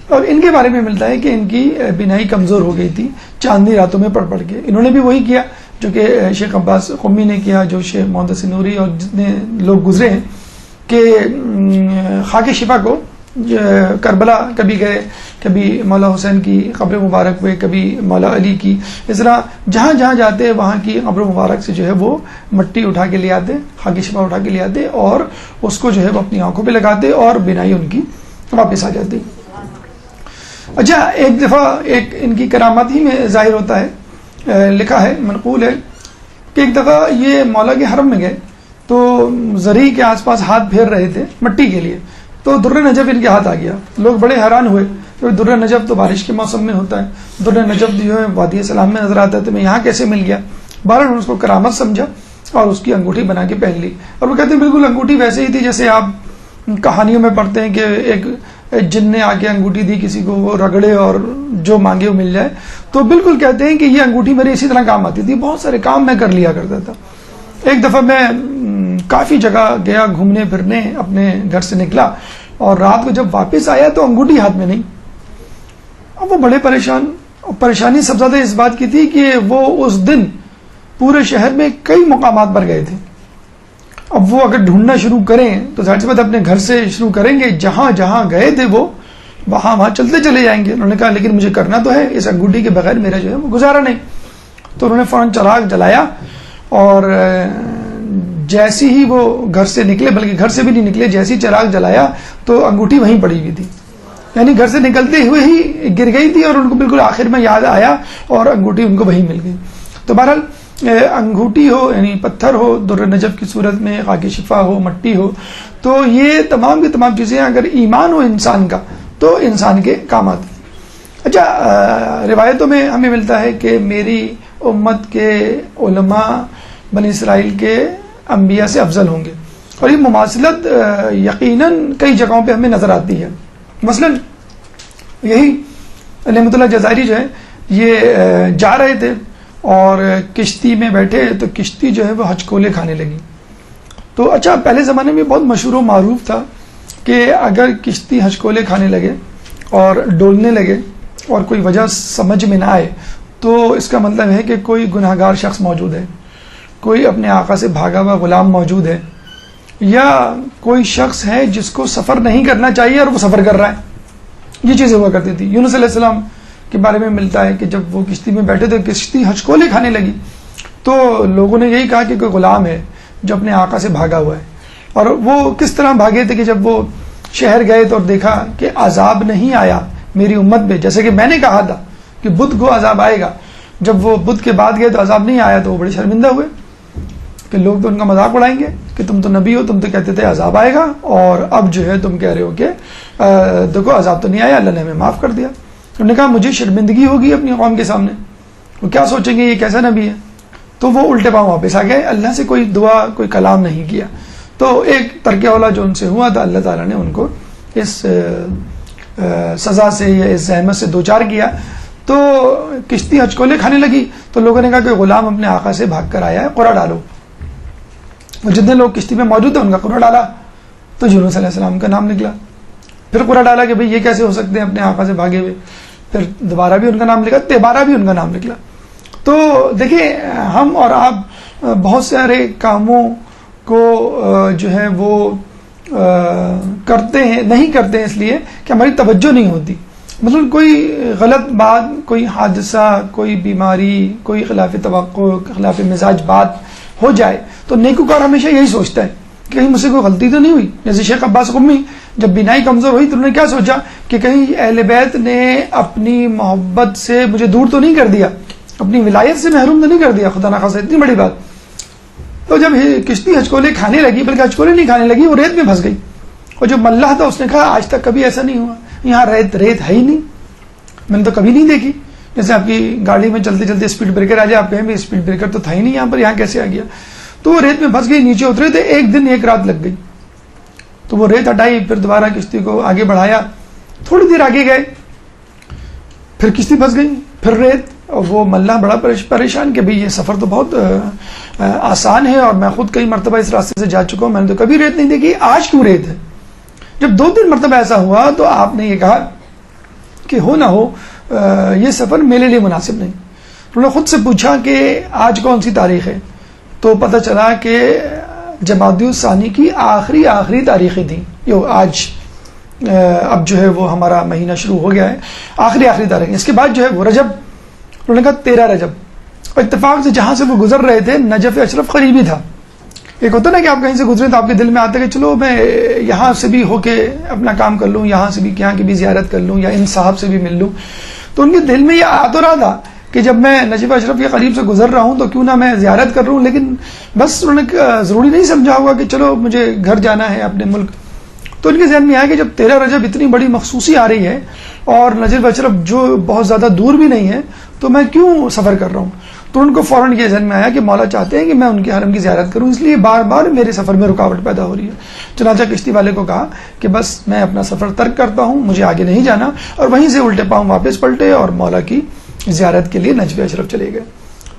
اور ان کے بارے میں ملتا ہے کہ ان کی بینائی کمزور ہو گئی تھی چاندنی راتوں میں پڑھ کے۔ انہوں نے بھی وہی کیا جو کہ شیخ عباس قمی نے کیا، جو شیخ محدث نوری اور جتنے لوگ گزرے ہیں کہ خاک شفا کو کربلا کبھی گئے، کبھی مولا حسین کی قبر مبارک پہ، کبھی مولا علی کی، اس طرح جہاں جہاں جاتے وہاں کی قبر مبارک سے جو ہے وہ مٹی اٹھا کے لے آتے، خاک شفا اٹھا کے لے آتے اور اس کو جو ہے وہ اپنی آنکھوں پہ لگاتے اور بینائی ان کی واپس آ جاتی۔ اچھا، ایک دفعہ ایک ان کی کرامات ہی میں ظاہر ہوتا ہے، لکھا ہے، منقول ہے کہ ایک دفعہ یہ مولا کے حرم میں گئے تو زری کے آس پاس ہاتھ پھیر رہے تھے مٹی کے لیے، تو در نجف ان کے ہاتھ آ گیا۔ لوگ بڑے حیران ہوئے، کیونکہ در نجف تو بارش کے موسم میں ہوتا ہے، در نجف جو ہے وادی سلام میں نظر آتا ہے، تو میں یہاں کیسے مل گیا؟ بہرحال انہوں نے اس کو کرامت سمجھا اور اس کی انگوٹھی بنا کے پہن لی، اور وہ کہتے ہیں بالکل انگوٹھی ویسے ہی تھی جیسے آپ کہانیوں میں پڑھتے ہیں کہ ایک جن نے آ کے انگوٹھی دی کسی کو، وہ رگڑے اور جو مانگے وہ مل جائے۔ تو بالکل کہتے ہیں کہ یہ انگوٹھی میرے اسی طرح کام آتی تھی، بہت سارے کام میں کر لیا کرتا تھا۔ ایک دفعہ میں کافی جگہ گیا گھومنے پھرنے، اپنے گھر سے نکلا اور رات کو جب واپس آیا تو انگوٹھی ہاتھ میں نہیں۔ اب وہ بڑے پریشانی سب زیادہ اس بات کی تھی کہ وہ اس دن پورے شہر میں کئی مقامات پر گئے تھے۔ اب وہ اگر ڈھونڈنا شروع کریں تو ظاہر سی بات اپنے گھر سے شروع کریں گے، جہاں جہاں گئے تھے وہ وہاں چلتے چلے جائیں گے۔ انہوں نے کہا لیکن مجھے کرنا تو ہے، اس انگوٹھی کے بغیر میرا جو ہے وہ گزارا نہیں۔ تو انہوں نے فوراً چراغ جلایا اور جیسی ہی وہ گھر سے نکلے، بلکہ گھر سے بھی نہیں نکلے، جیسی چراغ جلایا تو انگوٹھی وہیں پڑی ہوئی تھی، یعنی گھر سے نکلتے ہوئے ہی گر گئی تھی اور ان کو بالکل آخر میں یاد آیا اور انگوٹھی ان کو وہیں مل گئی۔ تو بہرحال انگوٹھی ہو یعنی پتھر ہو در نجف کی صورت میں، خاک شفا ہو، مٹی ہو، تو یہ تمام کی تمام چیزیں اگر ایمان ہو انسان کا تو انسان کے کام آتی ہیں۔ اچھا، روایتوں میں ہمیں ملتا ہے کہ میری امت کے علماء بنی اسرائیل کے انبیاء سے افضل ہوں گے، اور یہ مماثلت یقیناً کئی جگہوں پہ ہمیں نظر آتی ہے. مثلا یہی نعمت اللہ جزائری جو ہے یہ جا رہے تھے اور کشتی میں بیٹھے تو کشتی جو ہے وہ ہچکولے کھانے لگی. تو اچھا پہلے زمانے میں بہت مشہور و معروف تھا کہ اگر کشتی ہچکولے کھانے لگے اور ڈولنے لگے اور کوئی وجہ سمجھ میں نہ آئے تو اس کا مطلب ہے کہ کوئی گناہ گار شخص موجود ہے, کوئی اپنے آقا سے بھاگا ہوا غلام موجود ہے, یا کوئی شخص ہے جس کو سفر نہیں کرنا چاہیے اور وہ سفر کر رہا ہے. یہ چیزیں ہوا کرتی تھی. یونس علیہ السلام کے بارے میں ملتا ہے کہ جب وہ کشتی میں بیٹھے تھے کشتی ہچکولے کھانے لگی تو لوگوں نے یہی کہا کہ کوئی غلام ہے جو اپنے آقا سے بھاگا ہوا ہے. اور وہ کس طرح بھاگے تھے کہ جب وہ شہر گئے تو اور دیکھا کہ عذاب نہیں آیا میری امت پہ, جیسے کہ میں نے کہا تھا کہ بدھ کو عذاب آئے گا, جب وہ بدھ کے بعد گئے تو عذاب نہیں آیا تو وہ بڑے شرمندہ ہوئے کہ لوگ تو ان کا مذاق اڑائیں گے کہ تم تو نبی ہو, تم تو کہتے تھے عذاب آئے گا اور اب جو ہے تم کہہ رہے ہو کہ دیکھو عذاب تو نہیں آیا, اللہ نے ہمیں معاف کر دیا. انہوں نے کہا مجھے شرمندگی ہوگی اپنی قوم کے سامنے, وہ کیا سوچیں گے یہ کیسا نبی ہے. تو وہ الٹے پاؤں واپس آ گئے, اللہ سے کوئی دعا کوئی کلام نہیں کیا. تو ایک ترک اولا جو ان سے ہوا تھا اللہ تعالیٰ نے ان کو اس سزا سے یا اس زحمت سے دوچار کیا. تو کشتی ہچکولے کھانے لگی تو لوگوں نے کہا کہ غلام اپنے آقا سے بھاگ کر آیا ہے, قرآن ڈالو. جتنے لوگ کشتی میں موجود تھے ان کا قرآن ڈالا تو یونس علیہ السلام کا نام نکلا. پھر قرآن ڈالا کہ بھئی یہ کیسے ہو سکتے ہیں اپنے آقا سے بھاگے ہوئے. پھر دوبارہ بھی ان کا نام لکھا, تیبارہ بھی ان کا نام نکلا. تو دیکھیں ہم اور آپ بہت سارے کاموں کو جو ہے وہ کرتے ہیں, نہیں کرتے ہیں اس لیے کہ ہماری توجہ نہیں ہوتی. مثلا کوئی غلط بات, کوئی حادثہ, کوئی بیماری, کوئی خلاف توقع, خلاف مزاج بات ہو جائے تو نیکوکار ہمیشہ یہی سوچتا ہے کہ کہیں مجھ سے کوئی غلطی تو نہیں ہوئی. جیسے شیخ عباس قمی جب بینائی کمزور ہوئی تو انہوں نے کیا سوچا کہ کہیں اہل بیت نے اپنی محبت سے مجھے دور تو نہیں کر دیا, اپنی ولایت سے محروم تو نہیں کر دیا, خدا نخواستہ اتنی بڑی بات. تو جب کشتی ہچکولے کھانے لگی, بلکہ ہچکولے نہیں کھانے لگی, وہ ریت میں پھنس گئی. اور جو ملح تھا اس نے کہا آج تک کبھی ایسا نہیں ہوا, یہاں ریت ہے ہی نہیں, میں نے تو کبھی نہیں دیکھی. جیسے آپ کی گاڑی میں چلتے چلتے اسپیڈ بریکر آ جائے, آپ کہیں بھی اسپیڈ بریکر تو تھا ہی نہیں یہاں پر, یہاں کیسے آ گیا. تو وہ ریت میں پھنس گئی, نیچے اترے تھے, ایک دن ایک رات لگ گئی. تو وہ ریت ہٹائی, پھر دوبارہ کشتی کو آگے بڑھایا, تھوڑی دیر آگے گئے, پھر کشتی پھنس گئی, پھر ریت. اور وہ ملح بڑا پریشان کہ بھئی یہ سفر تو بہت آسان ہے اور میں خود کئی مرتبہ اس راستے سے جا چکا ہوں, میں نے تو کبھی ریت نہیں دیکھی, آج کیوں ریت ہے. جب 2-3 مرتبہ ایسا ہوا تو آپ نے یہ کہا کہ ہو نہ ہو یہ سفر میرے لیے مناسب نہیں. انہوں نے خود سے پوچھا کہ آج کون سی تاریخ ہے, تو پتہ چلا کہ جمادی الثانی کی آخری تاریخیں تھیں. آج اب جو ہے وہ ہمارا مہینہ شروع ہو گیا ہے, آخری تاریخ. اس کے بعد جو ہے وہ رجب, انہوں نے کہا 13 رجب. اور اتفاق سے جہاں سے وہ گزر رہے تھے نجف اشرف قریبی تھا. ایک ہوتا نا کہ آپ کہیں سے گزرے تو آپ کے دل میں آتا ہے کہ چلو میں یہاں سے بھی ہو کے اپنا کام کر لوں, یہاں سے بھی یہاں کی بھی زیارت کر لوں, یا ان صاحب سے بھی مل لوں. تو ان کے دل میں یہ آ تو رہا تھا کہ جب میں نجف اشرف کے قریب سے گزر رہا ہوں تو کیوں نہ میں زیارت کر رہا ہوں, لیکن بس انہوں نے ضروری نہیں سمجھا ہوگا کہ چلو مجھے گھر جانا ہے اپنے ملک. تو ان کے ذہن میں آیا کہ جب 13 رجب اتنی بڑی مخصوصی آ رہی ہے اور نجف اشرف جو بہت زیادہ دور بھی نہیں ہے تو میں کیوں سفر کر رہا ہوں. تو ان کو فوراً یہ ذہن میں آیا کہ مولا چاہتے ہیں کہ میں ان کے حرم کی زیارت کروں, اس لیے بار بار میرے سفر میں رکاوٹ پیدا ہو رہی ہے. چنانچہ کشتی والے کو کہا کہ بس میں اپنا سفر ترک کرتا ہوں, مجھے آگے نہیں جانا, اور وہیں سے الٹے پاؤں واپس پلٹے اور مولا کی زیارت کے لیے نجف اشرف چلے گئے.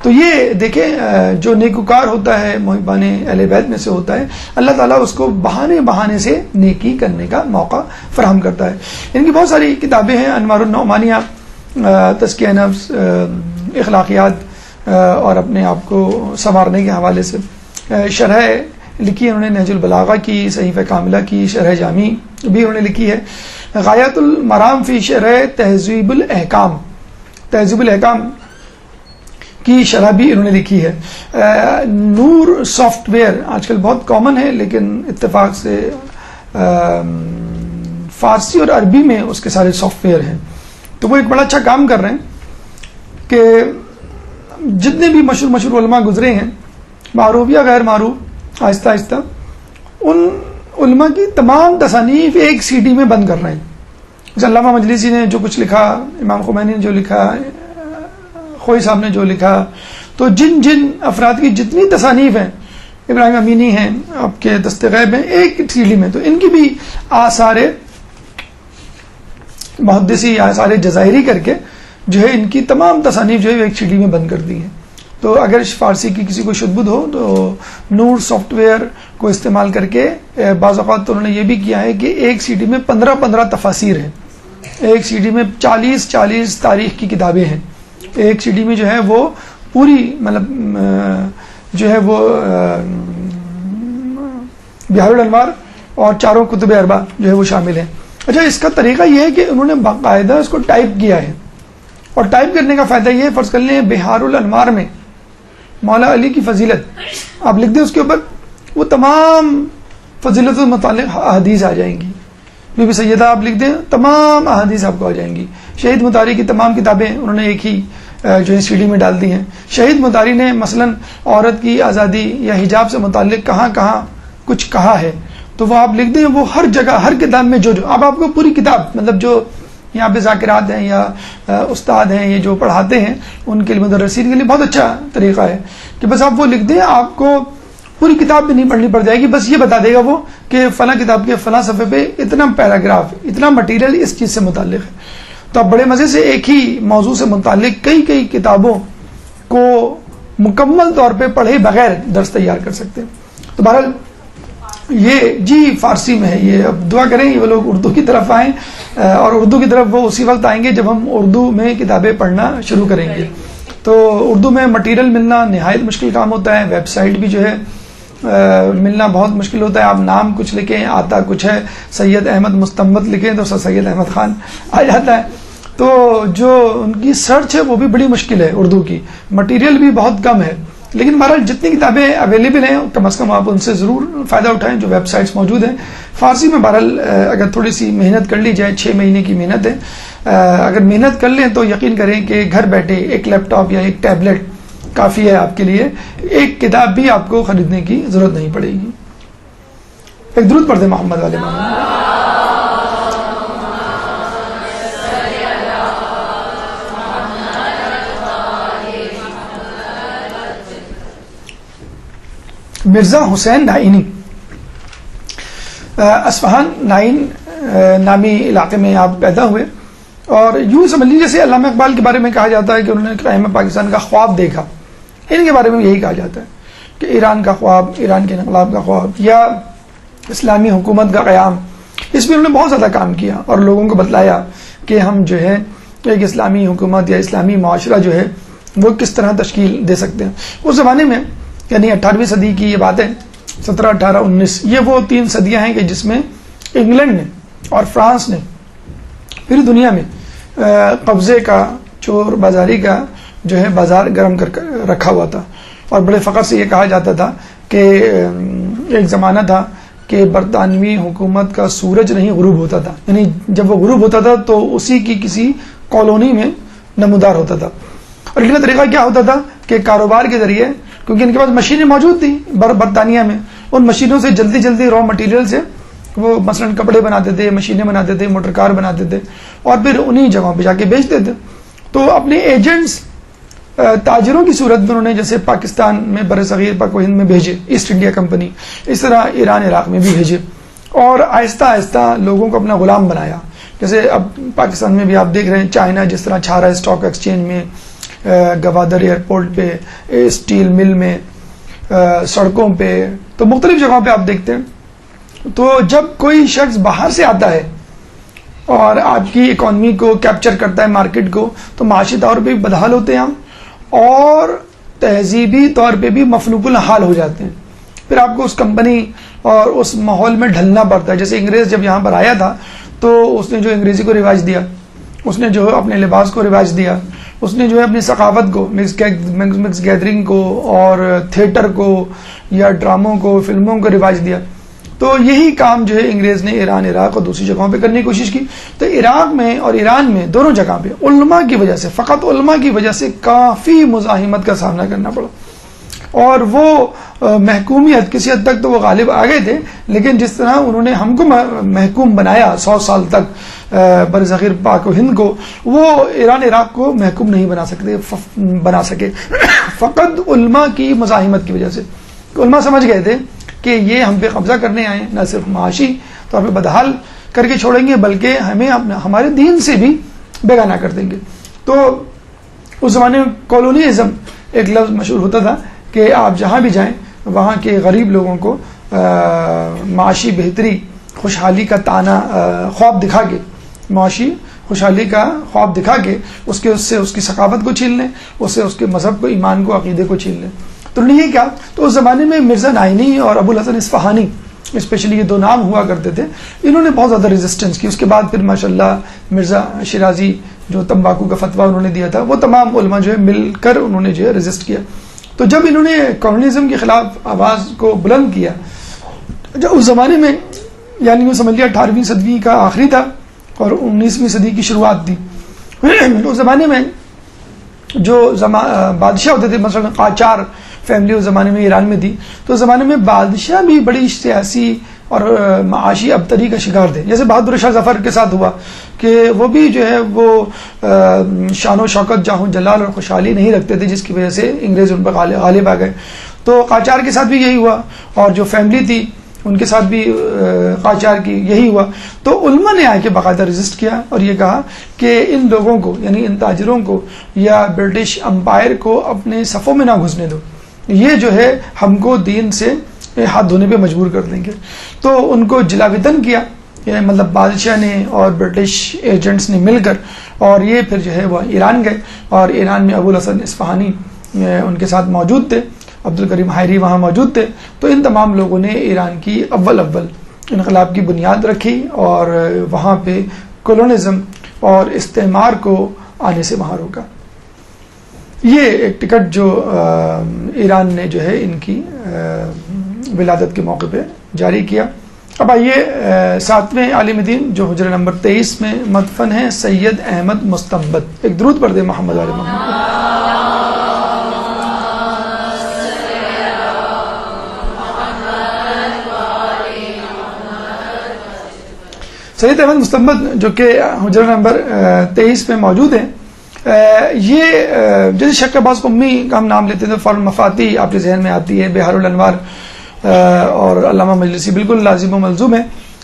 تو یہ دیکھیں جو نیکوکار ہوتا ہے, محبان اہل بیت میں سے ہوتا ہے, اللہ تعالیٰ اس کو بہانے سے نیکی کرنے کا موقع فراہم کرتا ہے. ان کی بہت ساری کتابیں ہیں, انوار النعمانیہ, تزکیہ نفس, اخلاقیات اور اپنے آپ کو سنوارنے کے حوالے سے. شرح لکھی ہے انہوں نے نہج البلاغہ کی, صحیفہ کاملہ کی شرح جامی بھی انہوں نے لکھی ہے. غایۃ المرام فی شرح تہذیب الاحکام, تہذیب الاحکام کی شرح بھی انہوں نے لکھی ہے. نور سافٹ ویئر آج کل بہت کامن ہے, لیکن اتفاق سے فارسی اور عربی میں اس کے سارے سافٹ ویئر ہیں. تو وہ ایک بڑا اچھا کام کر رہے ہیں کہ جتنے بھی مشہور علماء گزرے ہیں, معروف یا غیر معروف, آہستہ آہستہ ان علماء کی تمام تصانیف ایک سی ڈی میں بند کر رہے ہیں. جیسے علامہ مجلسی نے جو کچھ لکھا, امام خمینی نے جو لکھا, خوئی صاحب نے جو لکھا, تو جن افراد کی جتنی تصانیف ہیں ابراہیم امینی ہیں آپ کے دست غیب ہیں ایک سی ڈی میں، تو ان کی بھی آثار محدثی یا آثار جزائری کر کے جو ہے ان کی تمام تصانیف جو ہے ایک سی ڈی میں بند کر دی ہیں. تو اگر فارسی کی کسی کو شدبد ہو تو نور سافٹ ویئر کو استعمال کر کے بعض اوقات تو انہوں نے یہ بھی کیا ہے کہ ایک سی ڈی میں 15 تفاسیر ہیں، ایک سی ڈی میں 40 تاریخ کی کتابیں ہیں، ایک سی ڈی میں جو ہے وہ پوری مطلب جو ہے وہ بحار الانوار اور 4 کتب اربع جو ہے وہ شامل ہیں. اچھا، اس کا طریقہ یہ ہے کہ انہوں نے باقاعدہ اس کو ٹائپ کیا ہے، اور ٹائپ کرنے کا فائدہ یہ ہے، فرض کر لیں بحار الانوار میں مولا علی کی فضیلت آپ لکھ دیں، اس کے اوپر وہ تمام فضیلت سے متعلق احادیث آ جائیں گی. بی بی سیدہ آپ لکھ دیں، تمام احادیث آپ کو آ جائیں گی. شہید مطاری کی تمام کتابیں انہوں نے ایک ہی جو ہے سی ڈی میں ڈال دی ہیں. شہید مطاری نے مثلا عورت کی آزادی یا حجاب سے متعلق کہاں کہاں کچھ کہا ہے، تو وہ آپ لکھ دیں، وہ ہر جگہ ہر کتاب میں جو اب آپ کو پوری کتاب مطلب جو یہاں پہ ذاکرات ہیں یا استاد ہیں یہ جو پڑھاتے ہیں ان کے لیے مدرسین کے لیے بہت اچھا طریقہ ہے کہ بس آپ وہ لکھ دیں، آپ کو پوری کتاب بھی نہیں پڑھنی پڑ جائے گی، بس یہ بتا دے گا وہ کہ فلاں کتاب کے فلاں صفحے پہ اتنا پیراگراف اتنا مٹیریل اس چیز سے متعلق ہے. تو آپ بڑے مزے سے ایک ہی موضوع سے متعلق کئی کتابوں کو مکمل طور پہ پڑھے بغیر درس تیار کر سکتے ہیں. تو بہرحال یہ جی فارسی میں ہے، یہ اب دعا کریں وہ لوگ اردو کی طرف آئیں، اور اردو کی طرف وہ اسی وقت آئیں گے جب ہم اردو میں کتابیں پڑھنا شروع کریں گے. تو اردو میں مٹیریل ملنا نہایت مشکل کام ہوتا ہے، ویب سائٹ بھی جو ہے ملنا بہت مشکل ہوتا ہے. آپ نام کچھ لکھیں آتا کچھ ہے، سید احمد مستمت لکھیں تو سید احمد خان آ جاتا ہے. تو جو ان کی سرچ ہے وہ بھی بڑی مشکل ہے، اردو کی مٹیریل بھی بہت کم ہے. لیکن بہرحال جتنی کتابیں اویلیبل ہیں کم از کم آپ ان سے ضرور فائدہ اٹھائیں جو ویب سائٹس موجود ہیں. فارسی میں بہرحال اگر تھوڑی سی محنت کر لی جائے، 6 مہینے کی محنت ہے، اگر محنت کر لیں تو یقین کریں کہ گھر بیٹھے ایک لیپ ٹاپ یا ایک ٹیبلٹ کافی ہے آپ کے لیے، ایک کتاب بھی آپ کو خریدنے کی ضرورت نہیں پڑے گی. ایک درود پڑھ دیں محمد والے محمد. مرزا حسین نائینی اصفہان نائن نامی علاقے میں آپ پیدا ہوئے، اور یوں سمجھ لیجیے جیسے علامہ اقبال کے بارے میں کہا جاتا ہے کہ انہوں نے قیام پاکستان کا خواب دیکھا، ان کے بارے میں یہی کہا جاتا ہے کہ ایران کا خواب، ایران کے انقلاب کا خواب یا اسلامی حکومت کا قیام، اس میں انہوں نے بہت زیادہ کام کیا اور لوگوں کو بتلایا کہ ہم جو ہے ایک اسلامی حکومت یا اسلامی معاشرہ جو ہے وہ کس طرح تشکیل دے سکتے ہیں. اس زمانے میں یعنی 18ویں صدی کی یہ بات ہے، 17، 18، 19، یہ وہ 3 صدیاں ہیں کہ جس میں انگلینڈ نے اور فرانس نے پوری دنیا میں قبضے کا، چور بازاری کا جو ہے بازار گرم کر رکھا ہوا تھا. اور بڑے فخر سے یہ کہا جاتا تھا کہ ایک زمانہ تھا کہ برطانوی حکومت کا سورج نہیں غروب ہوتا تھا، یعنی جب وہ غروب ہوتا تھا تو اسی کی کسی کالونی میں نمودار ہوتا تھا. اور ان کا طریقہ کیا ہوتا تھا کہ کاروبار کے ذریعے، کیونکہ ان کے پاس مشینیں موجود تھیں برطانیہ میں، ان مشینوں سے جلدی را مٹیریل سے وہ مثلا کپڑے بناتے تھے، مشینیں بناتے تھے، موٹر کار بناتے تھے، اور پھر انہی جگہوں پہ جا کے بیچتے تھے. تو اپنے ایجنٹس تاجروں کی صورت میں انہوں نے جیسے پاکستان میں بر صغیر پاک و ہند میں بھیجے، ایسٹ انڈیا کمپنی، اس طرح ایران عراق میں بھی بھیجے، اور آہستہ آہستہ لوگوں کو اپنا غلام بنایا. جیسے اب پاکستان میں بھی آپ دیکھ رہے ہیں چائنا جس طرح چھا رہا ہے اسٹاک ایکسچینج میں، گوادر ایئرپورٹ پہ، اسٹیل مل میں، سڑکوں پہ، تو مختلف جگہوں پہ آپ دیکھتے ہیں. تو جب کوئی شخص باہر سے آتا ہے اور آپ کی اکانومی کو کیپچر کرتا ہے، مارکیٹ کو، تو معاشی طور پہ بھی بدحال ہوتے ہیں ہم، اور تہذیبی طور پہ بھی مفلوق الحال ہو جاتے ہیں. پھر آپ کو اس کمپنی اور اس ماحول میں ڈھلنا پڑتا ہے. جیسے انگریز جب یہاں پر آیا تھا تو اس نے جو انگریزی کو رواج دیا، اس نے جو اپنے لباس کو رواج دیا، اس نے جو ہے اپنی ثقافت کو، مکس گیدرنگ کو اور تھیٹر کو یا ڈراموں کو، فلموں کو رواج دیا. تو یہی کام جو ہے انگریز نے ایران، عراق اور دوسری جگہوں پہ کرنے کی کوشش کی. تو عراق میں اور ایران میں دونوں جگہ پہ علماء کی وجہ سے، فقط علماء کی وجہ سے کافی مزاحمت کا سامنا کرنا پڑا، اور وہ محکومیت کسی حد تک تو وہ غالب آ گئے تھے، لیکن جس طرح انہوں نے ہم کو محکوم بنایا 100 سال تک برصغیر پاک و ہند کو، وہ ایران عراق کو محکوم نہیں بنا سکے فقط علماء کی مزاحمت کی وجہ سے. علماء سمجھ گئے تھے کہ یہ ہم پہ قبضہ کرنے آئے، نہ صرف معاشی طور پہ بدحال کر کے چھوڑیں گے بلکہ ہمیں ہمارے دین سے بھی بیگانہ کر دیں گے. تو اس زمانے میں کالونیزم ایک لفظ مشہور ہوتا تھا کہ آپ جہاں بھی جائیں وہاں کے غریب لوگوں کو معاشی بہتری، خوشحالی کا تانا خواب دکھا کے، معاشی خوشحالی کا خواب دکھا کے اس سے اس کی ثقافت کو چھین لیں، اس سے اس کے مذہب کو، ایمان کو، عقیدے کو چھین لیں. تو انہوں نے یہ کیا، تو اس زمانے میں مرزا نائینی اور ابو الحسن اصفہانی اسپیشلی یہ دو نام ہوا کرتے تھے، انہوں نے بہت زیادہ ریزسٹنس کی. اس کے بعد پھر ماشاءاللہ مرزا شیرازی جو تمباکو کا فتویٰ انہوں نے دیا تھا، وہ تمام علماء جو ہے مل کر انہوں نے جو ہے ریزسٹ کیا. تو جب انہوں نے کمیونزم کے خلاف آواز کو بلند کیا، جو اس زمانے میں یعنی وہ سمجھ لیا 18ویں صدی کا آخری تھا اور 19ویں صدی کی شروعات تھی. اس زمانے میں جو بادشاہ ہوتے تھے، مثلا قاجار فیملی اس زمانے میں ایران میں تھی، تو اس زمانے میں بادشاہ بھی بڑی سیاسی اور معاشی ابتری کا شکار تھے. جیسے بہادر شاہ ظفر کے ساتھ ہوا کہ وہ بھی جو ہے وہ شان و شوکت، جاہ و جلال اور خوشحالی نہیں رکھتے تھے، جس کی وجہ سے انگریز ان پر غالب آ گئے. تو قاجار کے ساتھ بھی یہی ہوا اور جو فیملی تھی ان کے ساتھ بھی قاجار کی یہی ہوا. تو علماء نے آ کے باقاعدہ رجسٹ کیا اور یہ کہا کہ ان لوگوں کو، یعنی ان تاجروں کو یا برٹش امپائر کو اپنے صفوں میں نہ گھسنے دو، یہ جو ہے ہم کو دین سے ہاتھ دھونے پہ مجبور کر دیں گے. تو ان کو جلاوطن کیا، مطلب بادشاہ نے اور برٹش ایجنٹس نے مل کر، اور یہ پھر جو ہے وہ ایران گئے اور ایران میں ابو الحسن اصفہانی ان کے ساتھ موجود تھے، عبد الکریم حائری وہاں موجود تھے. تو ان تمام لوگوں نے ایران کی اول انقلاب کی بنیاد رکھی اور وہاں پہ کولونزم اور استعمار کو آنے سے وہاں روکا. یہ ایک ٹکٹ جو ایران نے جو ہے ان کی ولادت کے موقع پہ جاری کیا. اب آئیے 7ویں عالم دین جو حجرہ نمبر 23 میں مدفن ہے، سید احمد مستنبط. ایک درود پڑھ دیں محمد علیہ محمد. سید احمد مستنبط جو کہ حجرہ نمبر 23 میں موجود ہیں، یہ جیسے شیخ عباس قمی کا ہم نام لیتے ہیں تو فوراً مفاتی آپ کے ذہن میں آتی ہے، بہار الانوار اور علامہ مجلسی بالکل لازم و ملزوم ہے.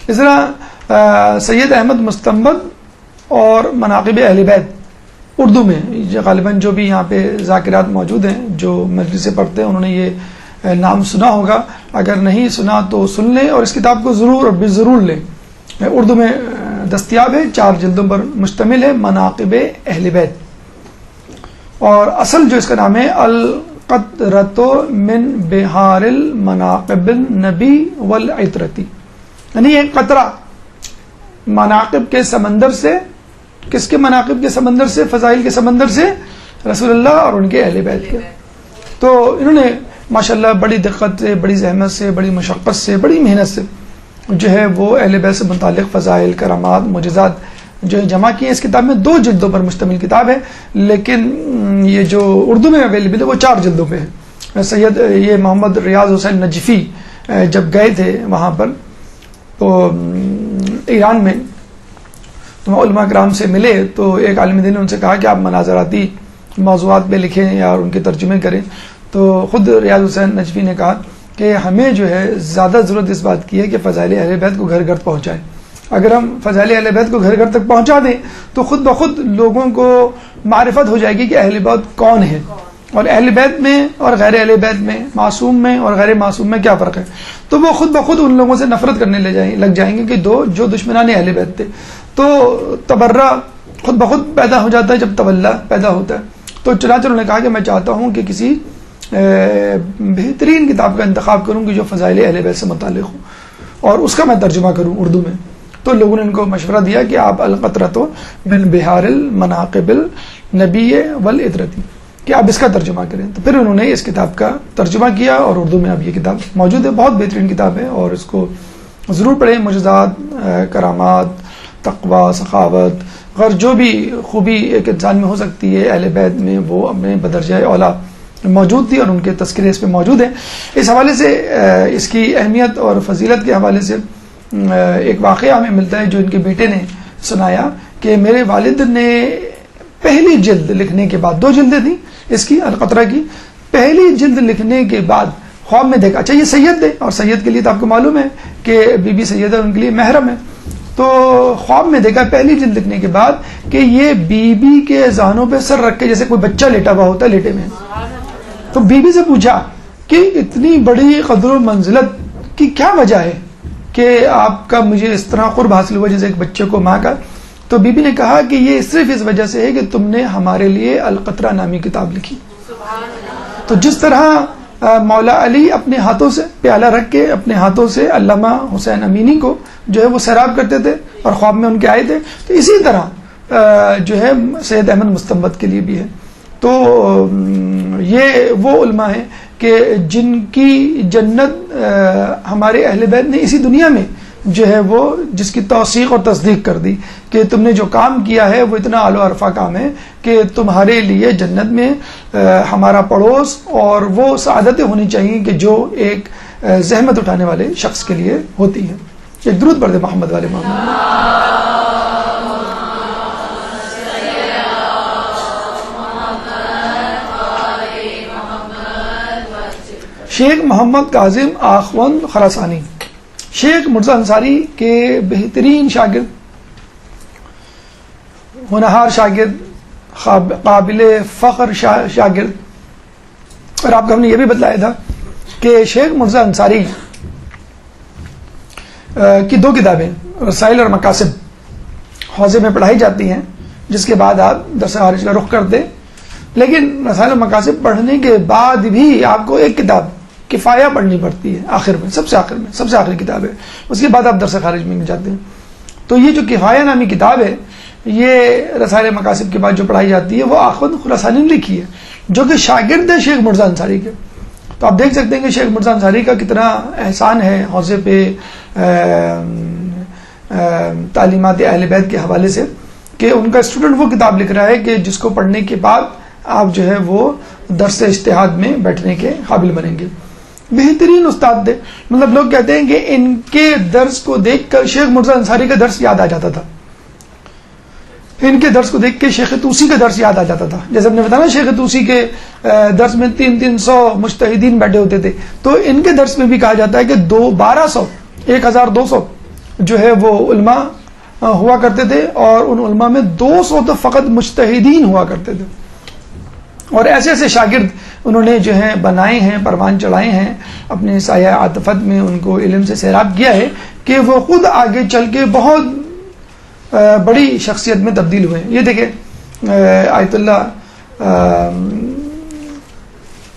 اس طرح سید احمد مستنبط اور مناقب اہل بیت اردو میں غالباً جو بھی یہاں پہ ذاکرات موجود ہیں جو مجلس سے پڑھتے ہیں انہوں نے یہ نام سنا ہوگا، اگر نہیں سنا تو سن لیں اور اس کتاب کو ضرور اور ضرور لیں. اردو میں دستیاب ہے، 4 جلدوں پر مشتمل ہے، مناقب اہل بیت. اور اصل جو اس کا نام ہے القطرۃ من بحار المناقب النبی والعطرتی، یعنی ایک قطرہ مناقب کے سمندر سے. کس کے مناقب کے سمندر سے؟ فضائل کے سمندر سے، رسول اللہ اور ان کے اہل بیت کے. تو انہوں نے ماشاءاللہ بڑی دقت سے، بڑی زحمت سے، بڑی مشقت سے، بڑی محنت سے جو ہے وہ اہل بیت سے متعلق فضائل، کرامات، معجزات جو ہے جمع کیے. اس کتاب میں 2 جلدوں پر مشتمل کتاب ہے، لیکن یہ جو اردو میں اویلیبل ہے وہ 4 جلدوں پہ ہے. سید یہ محمد ریاض حسین نجفی جب گئے تھے وہاں پر تو ایران میں، تو علماء کرام سے ملے تو ایک عالم دین نے ان سے کہا کہ آپ مناظراتی موضوعات پہ لکھیں یا ان کے ترجمے کریں. تو خود ریاض حسین نجفی نے کہا کہ ہمیں جو ہے زیادہ ضرورت اس بات کی ہے کہ فضائل اہل بیت کو گھر گھر پہنچائیں. اگر ہم فضائل اہل بیت کو گھر گھر تک پہنچا دیں تو خود بخود لوگوں کو معرفت ہو جائے گی کہ اہل بیت کون ہے، اور اہل بیت میں اور غیر اہل بیت میں، معصوم میں اور غیر معصوم میں کیا فرق ہے. تو وہ خود بخود ان لوگوں سے نفرت کرنے لگ جائیں گے کہ جو دشمنان اہل بیت تھے. تو تبرہ خود بخود پیدا ہو جاتا ہے جب تولا پیدا ہوتا ہے. تو چنانچہ انہوں نے کہا کہ میں چاہتا ہوں کہ کسی بہترین کتاب کا انتخاب کروں کہ جو فضائل اہل بیت سے متعلق ہو اور اس کا میں ترجمہ کروں اردو میں. تو لوگوں نے ان کو مشورہ دیا کہ آپ القطرۃ من بحار المناقب النبی والعطرتی کہ آپ اس کا ترجمہ کریں. تو پھر انہوں نے اس کتاب کا ترجمہ کیا اور اردو میں اب یہ کتاب موجود ہے. بہت بہترین کتاب ہے اور اس کو ضرور پڑھیں. معجزات، کرامات، تقوی، سخاوت، غیر جو بھی خوبی ایک انسان میں ہو سکتی ہے اہل بیت میں وہ اپنے بدرجہ اولا موجود تھی اور ان کے تذکرے اس پہ موجود ہیں. اس حوالے سے اس کی اہمیت اور فضیلت کے حوالے سے ایک واقعہ ہمیں ملتا ہے جو ان کے بیٹے نے سنایا کہ میرے والد نے پہلی جلد لکھنے کے بعد، 2 جلدیں تھیں اس کی القطرہ کی، پہلی جلد لکھنے کے بعد خواب میں دیکھا. اچھا یہ سید تھے اور سید کے لیے تو آپ کو معلوم ہے کہ بی بی سیدہ ان کے لیے محرم ہے. تو خواب میں دیکھا پہلی جلد لکھنے کے بعد کہ یہ بی بی کے زانوں پہ سر رکھ کے جیسے کوئی بچہ لیٹا ہوا ہوتا ہے لیٹے میں. تو بی بی سے پوچھا کہ اتنی بڑی قدر و منزلت کی کیا وجہ ہے کہ آپ کا مجھے اس طرح قرب حاصل ہوا جیسے ایک بچے کو ماں کا. تو بی بی نے کہا کہ یہ صرف اس وجہ سے ہے کہ تم نے ہمارے لیے القطرہ نامی کتاب لکھی. تو جس طرح مولا علی اپنے ہاتھوں سے پیالہ رکھ کے اپنے ہاتھوں سے علامہ حسین امینی کو جو ہے وہ سیراب کرتے تھے اور خواب میں ان کے آئے تھے, تو اسی طرح جو ہے سید احمد مستنبت کے لیے بھی ہے. تو یہ وہ علماء ہیں کہ جن کی جنت ہمارے اہل بیت نے اسی دنیا میں جو ہے وہ جس کی توثیق اور تصدیق کر دی کہ تم نے جو کام کیا ہے وہ اتنا اعلی و عرفہ کام ہے کہ تمہارے لیے جنت میں ہمارا پڑوس اور وہ سعادتیں ہونی چاہیے کہ جو ایک زحمت اٹھانے والے شخص کے لیے ہوتی ہیں. ایک درود پڑھ دے محمد والے محمد. شیخ محمد کاظم آخوند خراسانی شیخ مرزا انصاری کے بہترین شاگرد, ہونہار شاگرد, قابل فخر شاگرد. اور آپ کو ہم نے یہ بھی بتلایا تھا کہ شیخ مرزا انصاری کی 2 کتابیں رسائل اور مقاصد حوزے میں پڑھائی جاتی ہیں, جس کے بعد آپ درس خارج کا رخ کرتے. لیکن رسائل اور مقاصد پڑھنے کے بعد بھی آپ کو ایک کتاب کفایہ پڑھنی پڑتی ہے آخر میں, سب سے آخری کتاب ہے. اس کے بعد آپ درس خارج میں جاتے ہیں. تو یہ جو کفایہ نامی کتاب ہے یہ رسائل مقاصد کے بعد جو پڑھائی جاتی ہے وہ آخوند خراسانی نے لکھی ہے, جو کہ شاگرد ہے شیخ مرزا انصاری کے. تو آپ دیکھ سکتے ہیں کہ شیخ مرزا انصاری کا کتنا احسان ہے حوزے پہ تعلیمات اہل بیت کے حوالے سے, کہ ان کا اسٹوڈنٹ وہ کتاب لکھ رہا ہے کہ جس کو پڑھنے کے بعد آپ جو ہے وہ درس اجتہاد میں بیٹھنے کے قابل بنیں گے. بہترین استاد تھے, مطلب لوگ کہتے ہیں کہ ان کے درس کو دیکھ کر شیخ مرزا انصاری کا درس یاد آ جاتا تھا, ان کے درس کو دیکھ کے شیخ طوسی کا درس یاد آ جاتا تھا. جیسے ہم نے بتایا نا شیخ طوسی کے درس میں 300 مجتہدین بیٹھے ہوتے تھے, تو ان کے درس میں بھی کہا جاتا ہے کہ 1200 جو ہے وہ علماء ہوا کرتے تھے, اور ان علماء میں 200 تو فقط مجتہدین ہوا کرتے تھے. اور ایسے ایسے شاگرد انہوں نے جو ہیں بنائے ہیں, پروان چڑھائے ہیں اپنے سایہ عاطفت میں, ان کو علم سے سیراب کیا ہے کہ وہ خود آگے چل کے بہت بڑی شخصیت میں تبدیل ہوئے ہیں. یہ دیکھیں آیت اللہ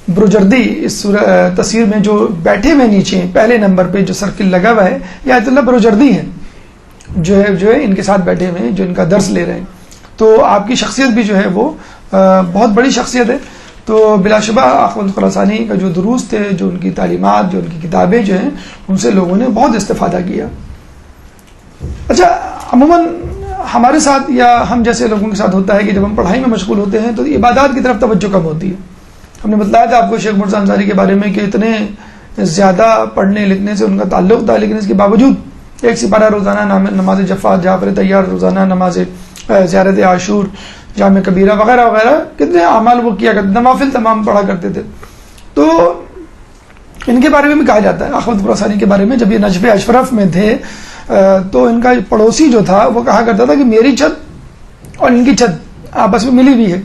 بروجردی اس تصویر میں جو بیٹھے ہوئے نیچے پہلے نمبر پہ جو سرکل لگا ہوا ہے, یہ آیت اللہ بروجردی ہیں جو ہے ان کے ساتھ بیٹھے ہوئے ہیں, جو ان کا درس لے رہے ہیں. تو آپ کی شخصیت بھی جو ہے وہ بہت بڑی شخصیت ہے. تو بلا شبہ آخوند خراسانی کا جو دروس تھے, جو ان کی تعلیمات, جو ان کی کتابیں جو ہیں, ان سے لوگوں نے بہت استفادہ کیا. اچھا عموماً ہمارے ساتھ یا ہم جیسے لوگوں کے ساتھ ہوتا ہے کہ جب ہم پڑھائی میں مشغول ہوتے ہیں تو عبادات کی طرف توجہ کم ہوتی ہے. ہم نے بتلایا تھا آپ کو شیخ مرزا انصاری کے بارے میں کہ اتنے زیادہ پڑھنے لکھنے سے ان کا تعلق تھا, لیکن اس کے باوجود 1 سپارہ روزانہ نماز جفات, جعفر طیار روزانہ نماز زیارت عاشور, جامع کبیرہ وغیرہ وغیرہ کتنے اعمال وہ کیا کرتے, نوافل تمام پڑھا کرتے تھے. تو ان کے بارے میں بھی کہا جاتا ہے آخوند خراسانی کے بارے میں, جب یہ نجف اشرف میں تھے تو ان کا پڑوسی جو تھا وہ کہا کرتا تھا کہ میری چھت اور ان کی چھت آپس میں ملی ہوئی ہے.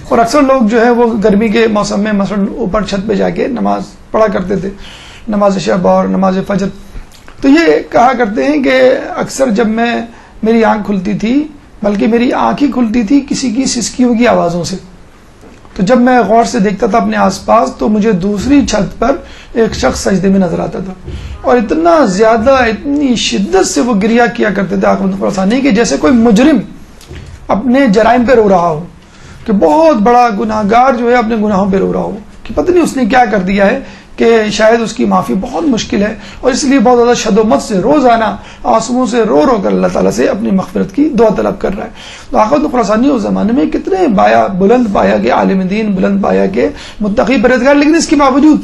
اور اکثر لوگ جو ہے وہ گرمی کے موسم میں مثلا اوپر چھت پہ جا کے نماز پڑھا کرتے تھے, نماز شب اور نماز فجر. تو یہ کہا کرتے ہیں کہ اکثر جب میری آنکھ کھلتی تھی, بلکہ میری آنکھ ہی کھلتی تھی کسی کی سسکیوں کی آوازوں سے, تو جب میں غور سے دیکھتا تھا اپنے آس پاس تو مجھے دوسری چھت پر ایک شخص سجدے میں نظر آتا تھا, اور اتنا زیادہ اتنی شدت سے وہ گریہ کیا کرتے تھے آخوند خراسانی کہ جیسے کوئی مجرم اپنے جرائم پہ رو رہا ہو, کہ بہت بڑا گناہگار جو ہے اپنے گناہوں پہ رو رہا ہو, کہ پتہ نہیں اس نے کیا کر دیا ہے کہ شاید اس کی معافی بہت مشکل ہے, اور اس لیے بہت زیادہ شد و مت سے روزانہ آنسوؤں سے رو رو کر اللہ تعالیٰ سے اپنی مغفرت کی دعا طلب کر رہا ہے. تو آخوند خراسانی اس زمانے میں کتنے بلند پایا کے عالم دین, بلند پایا کے متقی پرہیزگار, لیکن اس کے باوجود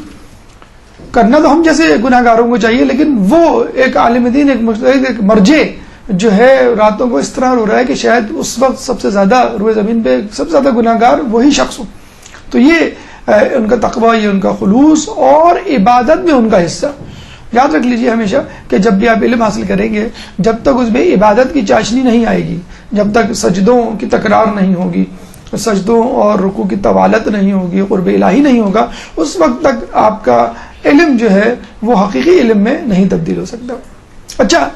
کرنا تو ہم جیسے گناہگاروں کو چاہیے, لیکن وہ ایک عالم دین, ایک مرجع جو ہے راتوں کو اس طرح رو رہا ہے کہ شاید اس وقت سب سے زیادہ روئے زمین پہ سب سے زیادہ گناہگار وہی شخص ہو. تو یہ ان کا تقوی، یہ ان کا خلوص اور عبادت میں ان کا حصہ. یاد رکھ لیجئے ہمیشہ کہ جب بھی آپ علم حاصل کریں گے، جب تک اس میں عبادت کی چاشنی نہیں آئے گی، جب تک سجدوں کی تکرار نہیں ہوگی، سجدوں اور رکوع کی طوالت نہیں ہوگی، قرب الہی نہیں ہوگا، اس وقت تک آپ کا علم جو ہے وہ حقیقی علم میں نہیں تبدیل ہو سکتا. اچھا،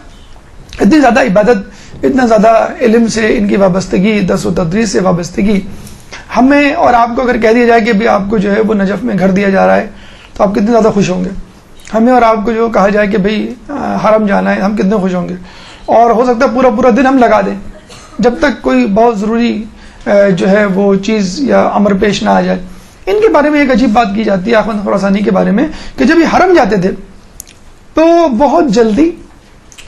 اتنی زیادہ عبادت، اتنا زیادہ علم سے ان کی وابستگی، درس و تدریس سے وابستگی، ہمیں اور آپ کو اگر کہہ دیا جائے کہ بھی آپ کو جو ہے وہ نجف میں گھر دیا جا رہا ہے تو آپ کتنے زیادہ خوش ہوں گے. ہمیں اور آپ کو جو کہا جائے کہ بھئی حرم جانا ہے، ہم کتنے خوش ہوں گے. اور ہو سکتا ہے پورا پورا دن ہم لگا دیں جب تک کوئی بہت ضروری جو ہے وہ چیز یا امر پیش نہ آ جائے. ان کے بارے میں ایک عجیب بات کی جاتی ہے احمد خراسانی کے بارے میں کہ جب یہ حرم جاتے تھے تو بہت جلدی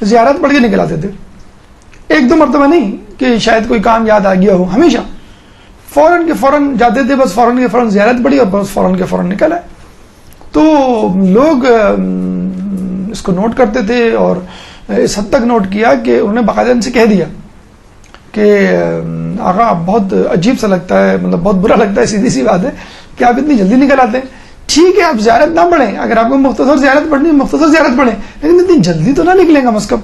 زیارت پڑھ کے نکل آتے تھے. ایک دو مرتبہ نہیں کہ شاید کوئی کام یاد آ گیا ہو، ہمیشہ فوراً کے فوراً جاتے تھے، بس فوراً کے فوراً زیارت پڑھی اور بس فوراً کے فوراً نکل آئے. تو لوگ اس کو نوٹ کرتے تھے اور اس حد تک نوٹ کیا کہ انہوں نے باقاعدہ ان سے کہہ دیا کہ آقا بہت عجیب سا لگتا ہے، مطلب بہت برا لگتا ہے، سیدھی سی بات ہے کہ آپ اتنی جلدی نکل آتے ہیں. ٹھیک ہے آپ زیارت نہ پڑھیں، اگر آپ کو مختصر زیارت پڑھنی ہے مختصر زیارت پڑھیں، لیکن اتنی جلدی تو نہ نکلیں کم از کم.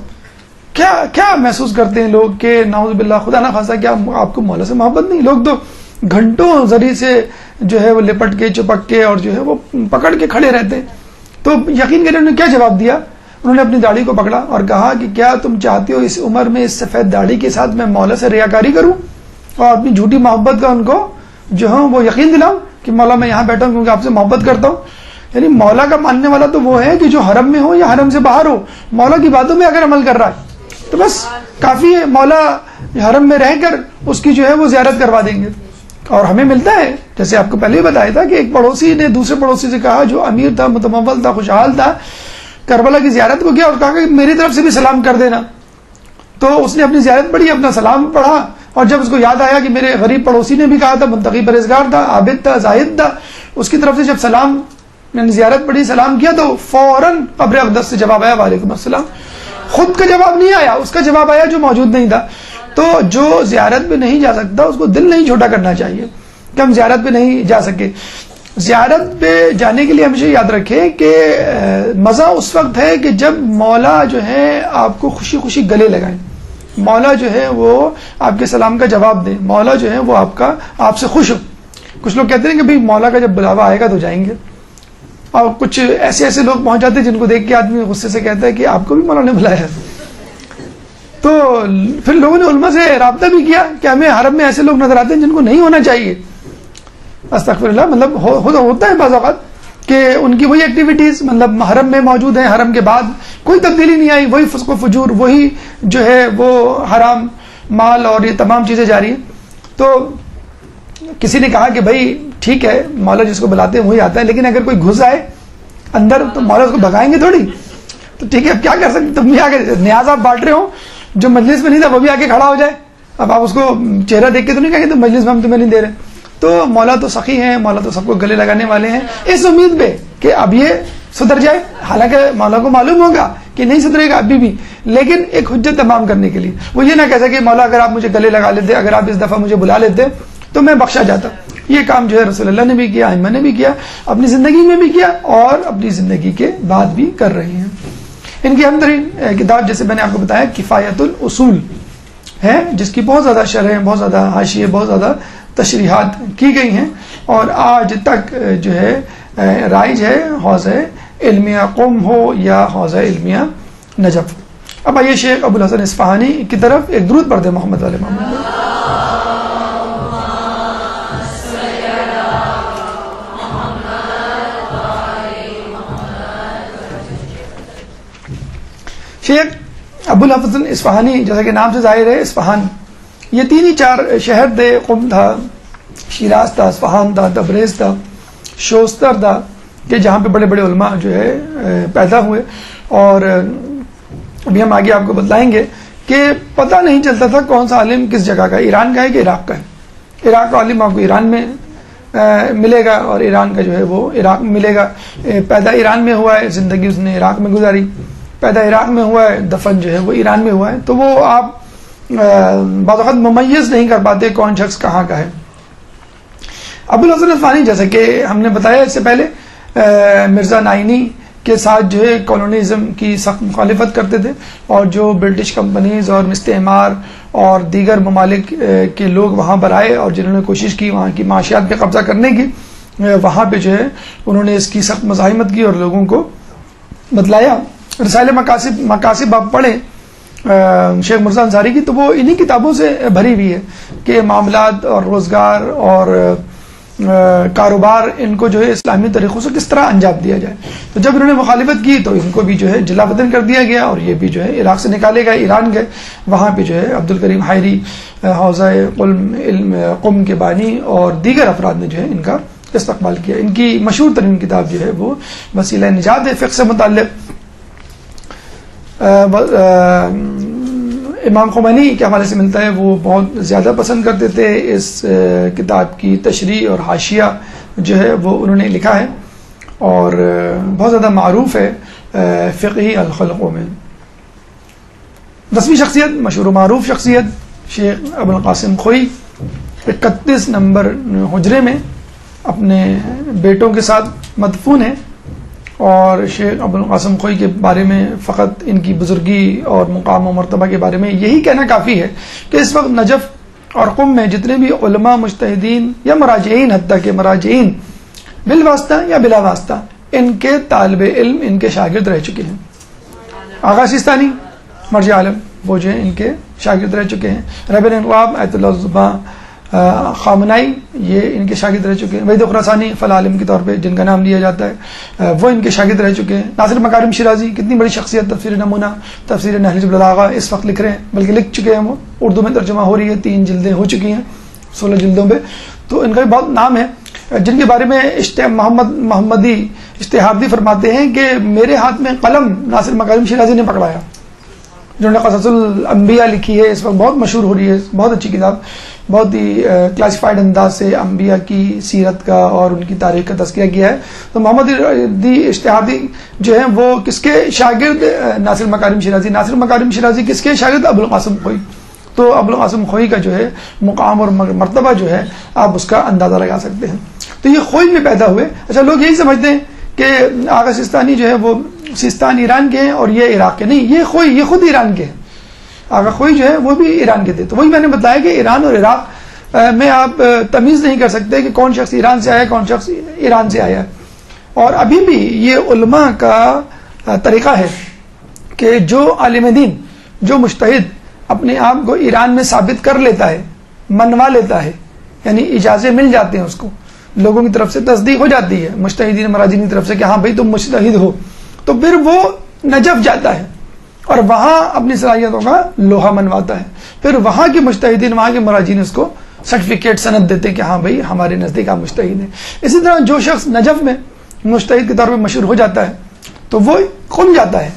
کیا محسوس کرتے ہیں لوگ کہ نعوذ باللہ خدا نہ خاصا کیا آپ کو مولا سے محبت نہیں؟ لوگ تو گھنٹوں ذریعے سے جو ہے وہ لپٹ کے چپک کے اور جو ہے وہ پکڑ کے کھڑے رہتے ہیں. تو یقین کریں انہوں نے کیا جواب دیا؟ انہوں نے اپنی داڑھی کو پکڑا اور کہا کہ کیا تم چاہتے ہو اس عمر میں اس سفید داڑھی کے ساتھ میں مولا سے ریاکاری کروں اور اپنی جھوٹی محبت کا ان کو جو ہے وہ یقین دلاؤں کہ مولا میں یہاں بیٹھا ہوں کیونکہ آپ سے محبت کرتا ہوں؟ یعنی مولا کا ماننے والا تو وہ ہے کہ جو حرم میں ہو یا حرم سے باہر ہو، مولا کی باتوں میں اگر عمل کر رہا ہے تو بس کافی ہے. مولا حرم میں رہ کر اس کی جو ہے وہ زیارت کروا دیں گے. اور ہمیں ملتا ہے، جیسے آپ کو پہلے ہی بتایا تھا، کہ ایک پڑوسی نے دوسرے پڑوسی سے کہا جو امیر تھا، متمول تھا، خوشحال تھا، کربلا کی زیارت کو کیا اور کہا کہ میری طرف سے بھی سلام کر دینا. تو اس نے اپنی زیارت پڑھی، اپنا سلام پڑھا، اور جب اس کو یاد آیا کہ میرے غریب پڑوسی نے بھی کہا تھا، منتقی پرہیزگار تھا، عابد تھا، زاہد تھا، اس کی طرف سے جب سلام یعنی زیارت پڑھی، سلام کیا، تو فوراً قبر اقدس سے جواب آیا وعلیکم السلام. خود کا جواب نہیں آیا، اس کا جواب آیا جو موجود نہیں تھا. تو جو زیارت پہ نہیں جا سکتا اس کو دل نہیں چھوٹا کرنا چاہیے کہ ہم زیارت پہ نہیں جا سکے. زیارت پہ جانے کے لیے ہمیشہ یاد رکھیں کہ مزہ اس وقت ہے کہ جب مولا جو ہے آپ کو خوشی خوشی گلے لگائیں، مولا جو ہے وہ آپ کے سلام کا جواب دیں، مولا جو ہے وہ آپ سے خوش ہو. کچھ لوگ کہتے ہیں کہ بھئی مولا کا جب بلاوا آئے گا تو جائیں گے، اور کچھ ایسے لوگ پہنچ جاتے ہیں جن کو دیکھ کے آدمی غصے سے کہتا ہے کہ آپ کو بھی مولا نے بلایا ہے. تو پھر لوگوں نے علماء سے رابطہ بھی کیا کہ ہمیں حرم میں ایسے لوگ نظر آتے ہیں جن کو نہیں ہونا چاہیے. استغفر اللہ، مطلب ہوتا ہے بعض اوقات کہ ان کی وہی ایکٹیویٹیز مطلب حرم میں موجود ہیں، حرم کے بعد کوئی تبدیلی نہیں آئی، وہی فسق و فجور، وہی جو ہے وہ حرام مال اور یہ تمام چیزیں جاری ہیں. تو کسی نے کہا کہ بھائی ٹھیک ہے مولا جس کو بلاتے ہیں وہی آتا ہے، لیکن اگر کوئی گھس آئے اندر تو مولا اس کو بھگائیں گے تھوڑی. تو ٹھیک ہے اب کیا کر سکتے، تم بھی آگے نیاز آپ بانٹ رہے ہو، جو مجلس میں نہیں تھا وہ بھی آگے کھڑا ہو جائے. اب آپ اس کو چہرہ دیکھ کے تو نہیں کہیں گے تو مجلس میں ہم تمہیں نہیں دے رہے. تو مولا تو سخی ہیں، مولا تو سب کو گلے لگانے والے ہیں، اس امید پہ کہ اب یہ سدھر جائے. حالانکہ مولا کو معلوم ہوگا کہ نہیں سدھرے گا ابھی بھی، لیکن ایک حجت تمام کرنے کے لیے وہ یہ نہ کہہ سکے مولا اگر آپ مجھے گلے لگا لیتے، اگر آپ اس دفعہ مجھے بلا لیتے تو میں بخشا جاتا. یہ کام جو ہے رسول اللہ نے بھی کیا، ائمہ نے بھی کیا، اپنی زندگی میں بھی کیا اور اپنی زندگی کے بعد بھی کر رہے ہیں. ان کی اہم ترین کتاب جیسے میں نے آپ کو بتایا کفایت الاصول ہے، جس کی بہت زیادہ شرح، بہت زیادہ حاشیے، بہت زیادہ تشریحات کی گئی ہیں، اور آج تک جو ہے رائج ہے حوزہ علمیہ قم ہو یا حوزہ علمیہ نجف. اب آئیے شیخ ابو الحسن اصفہانی کی طرف ایک درود پڑھ دیں محمد والے محمد. شیخ ابو الحسن اصفہانی جیسا کہ نام سے ظاہر ہے اصفہان، یہ 3 ہی 4 شہر تھے. قم تھا، شیراز تھا، اصفہان تھا، تبریز تھا، شوستر تھا، کہ جہاں پہ بڑے بڑے علماء جو ہے پیدا ہوئے. اور ابھی ہم آگے آپ کو بتلائیں گے کہ پتہ نہیں چلتا تھا کون سا عالم کس جگہ کا ہے، ایران کا ہے کہ عراق کا ہے. عراق کا عالم آپ کو ایران میں ملے گا اور ایران کا جو ہے وہ عراق میں ملے گا. پیدا ایران میں ہوا ہے، زندگی اس نے عراق میں گزاری، پیدا عراق میں ہوا ہے، دفن جو ہے وہ ایران میں ہوا ہے. تو وہ آپ بعض وقت ممیز نہیں کر پاتے کون شخص کہاں کا ہے. ابو الحسن اصفہانی جیسے کہ ہم نے بتایا اس سے پہلے مرزا نائینی کے ساتھ جو ہے کالونیزم کی سخت مخالفت کرتے تھے، اور جو برٹش کمپنیز اور استعمار اور دیگر ممالک کے لوگ وہاں پر آئے اور جنہوں نے کوشش کی وہاں کی معاشیات پہ قبضہ کرنے کی، وہاں پہ جو ہے انہوں نے اس کی سخت مزاحمت کی اور لوگوں کو بتلایا۔ رسالہ مقاصد آپ پڑھیں شیخ مرزا انصاری کی، تو وہ انہی کتابوں سے بھری ہوئی ہے کہ معاملات اور روزگار اور کاروبار ان کو جو ہے اسلامی طریقوں سے کس طرح انجام دیا جائے۔ تو جب انہوں نے مخالفت کی تو ان کو بھی جو ہے جلا وطن کر دیا گیا، اور یہ بھی جو ہے عراق سے نکالے گئے، ایران گئے، وہاں پہ جو ہے عبد الکریم حائری حوزہ قم کے بانی اور دیگر افراد نے جو ہے ان کا استقبال کیا۔ ان کی مشہور ترین کتاب جو ہے وہ وسیلہ نجات ہے، فقہ سے متعلق۔ امام خمینی کے حوالے سے ملتا ہے، وہ بہت زیادہ پسند کرتے تھے اس کتاب کی تشریح اور حاشیہ جو ہے وہ انہوں نے لکھا ہے، اور بہت زیادہ معروف ہے فقہی الخلقوں میں۔ 10ویں شخصیت، مشہور و معروف شخصیت شیخ ابو القاسم خوئی، 31 نمبر حجرے میں اپنے بیٹوں کے ساتھ مدفون ہے، اور شیخ ابو القاسم خوئی کے بارے میں فقط ان کی بزرگی اور مقام و مرتبہ کے بارے میں یہی کہنا کافی ہے کہ اس وقت نجف اور قم میں جتنے بھی علماء، مجتہدین یا مراجعین، حتیٰ کہ مراجعین بالواسطہ یا بلا واسطہ ان کے طالب علم، ان کے شاگرد رہ چکے ہیں۔ آغا سیستانی مرجع عالم وہ جو ہیں ان کے شاگرد رہ چکے ہیں۔ رہبر انقلاب آیت اللہ الزباں خامنائی یہ ان کے شاگرد رہ چکے ہیں۔ وحید خراسانی فلاح عالم کے طور پہ جن کا نام لیا جاتا ہے وہ ان کے شاگرد رہ چکے ہیں۔ ناصر مکارم شیرازی کتنی بڑی شخصیت، تفسیر نمونہ، تفسیر نہج البلاغہ اس وقت لکھ رہے ہیں، بلکہ لکھ چکے ہیں، وہ اردو میں ترجمہ ہو رہی ہے، 3 جلدیں ہو چکی ہیں 16 جلدوں پہ۔ تو ان کا بھی بہت نام ہے، جن کے بارے میں محمدی اشتہابی فرماتے ہیں کہ میرے ہاتھ میں قلم ناصر مکارم شیرازی نے پکڑایا، جنہوں نے قصص الانبیاء لکھی ہے، اس وقت بہت مشہور ہو رہی ہے، بہت اچھی کتاب، بہت ہی کلاسیفائڈ انداز سے انبیاء کی سیرت کا اور ان کی تاریخ کا تذکرہ کیا ہے۔ تو محمد اشتہابی جو ہیں وہ کس کے شاگرد؟ ناصر مکارم شیرازی۔ ناصر مکارم شیرازی کس کے شاگرد؟ ابو القاسم خوئی۔ تو ابو القاسم خوئی کا جو ہے مقام اور مرتبہ جو ہے آپ اس کا اندازہ لگا سکتے ہیں۔ تو یہ خوئی میں پیدا ہوئے۔ اچھا، لوگ یہی سمجھتے ہیں کہ آغا سیستانی جو ہے وہ سیستان ایران کے ہیں اور یہ عراق کے، نہیں، یہ خوئی یہ خود ایران کے ہیں۔ آغا خوئی جو ہے وہ بھی ایران کے تھے۔ تو وہی میں نے بتایا کہ ایران اور عراق میں آپ تمیز نہیں کر سکتے کہ کون شخص ایران سے آیا ہے، کون شخص ایران سے آیا ہے۔ اور ابھی بھی یہ علماء کا طریقہ ہے کہ جو عالم دین، جو مجتہد اپنے آپ کو ایران میں ثابت کر لیتا ہے، منوا لیتا ہے، یعنی اجازے مل جاتے ہیں، اس کو لوگوں کی طرف سے تصدیق ہو جاتی ہے، مجتہدین مراجعین کی طرف سے کہ ہاں بھائی تم مجتہد ہو، تو پھر وہ نجف جاتا ہے اور وہاں اپنی صلاحیتوں کا لوہا منواتا ہے۔ پھر وہاں کے مجتہدین، وہاں کے مراجعین اس کو سرٹیفکیٹ سند دیتے کہ ہاں بھائی ہمارے نزدیک آپ مجتہد ہیں۔ اسی طرح جو شخص نجف میں مجتہد کے طور پہ مشہور ہو جاتا ہے تو وہ قم جاتا ہے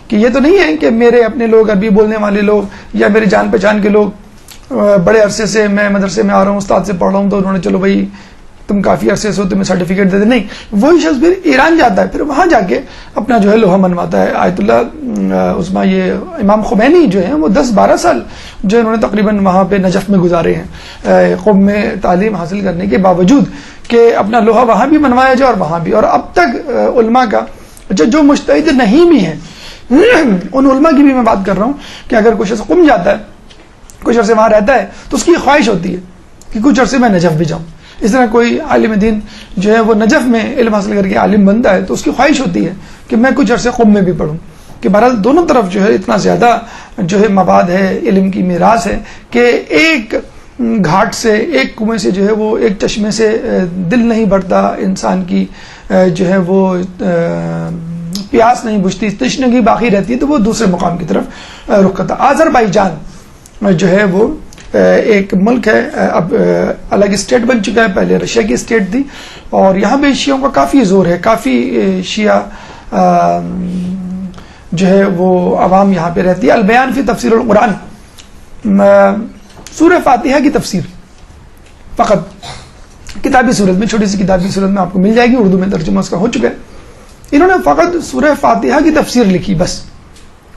کہ یہ تو نہیں ہے کہ میرے اپنے لوگ، عربی بولنے والے لوگ یا میرے جان پہچان کے لوگ، بڑے عرصے سے میں مدرسے میں آ رہا ہوں، استاد سے پڑھ رہا ہوں، تو انہوں نے چلو بھائی تم کافی عرصے سے ہو تمہیں سرٹیفکیٹ دے دیں۔ نہیں، وہی شخص پھر ایران جاتا ہے، پھر وہاں جا کے اپنا جو ہے لوہا منواتا ہے۔ آیت اللہ عظمیٰ یہ امام خمینی جو ہیں وہ 10-12 سال جو انہوں نے تقریباً وہاں پہ نجف میں گزارے ہیں، قم میں تعلیم حاصل کرنے کے باوجود کہ اپنا لوہا وہاں بھی منوایا جائے اور وہاں بھی۔ اور اب تک علماء کا جو مجتہد نہیں بھی ہیں ان علماء کی بھی میں بات کر رہا ہوں کہ اگر کچھ عرصہ قم جاتا ہے، کچھ عرصے وہاں رہتا ہے، تو اس کی خواہش ہوتی ہے کہ کچھ عرصے میں نجف بھی جاؤں۔ اس طرح کوئی عالم دین جو ہے وہ نجف میں علم حاصل کر کے عالم بنتا ہے تو اس کی خواہش ہوتی ہے کہ میں کچھ عرصے قم میں بھی پڑھوں، کہ بہرحال دونوں طرف جو ہے اتنا زیادہ جو ہے مواد ہے، علم کی میراث ہے کہ ایک گھاٹ سے، ایک کنویں سے جو ہے وہ، ایک چشمے سے دل نہیں بھرتا انسان کی، جو ہے وہ پیاس نہیں بجھتی، تشنگی باقی رہتی ہے، تو وہ دوسرے مقام کی طرف رخ کرتا۔ آذربائیجان جو ہے وہ ایک ملک ہے، اب الگ اسٹیٹ بن چکا ہے، پہلے رشیا کی اسٹیٹ تھی، اور یہاں پہ شیعوں کا کافی زور ہے، کافی شیعہ جو ہے وہ عوام یہاں پہ رہتی ہے۔ البیان فی تفسیر القرآن، سورہ فاتحہ کی تفسیر فقط کتابی صورت میں، چھوٹی سی کتابی صورت میں آپ کو مل جائے گی، اردو میں ترجمہ اس کا ہو چکا ہے۔ انہوں نے فقط سورہ فاتحہ کی تفسیر لکھی بس،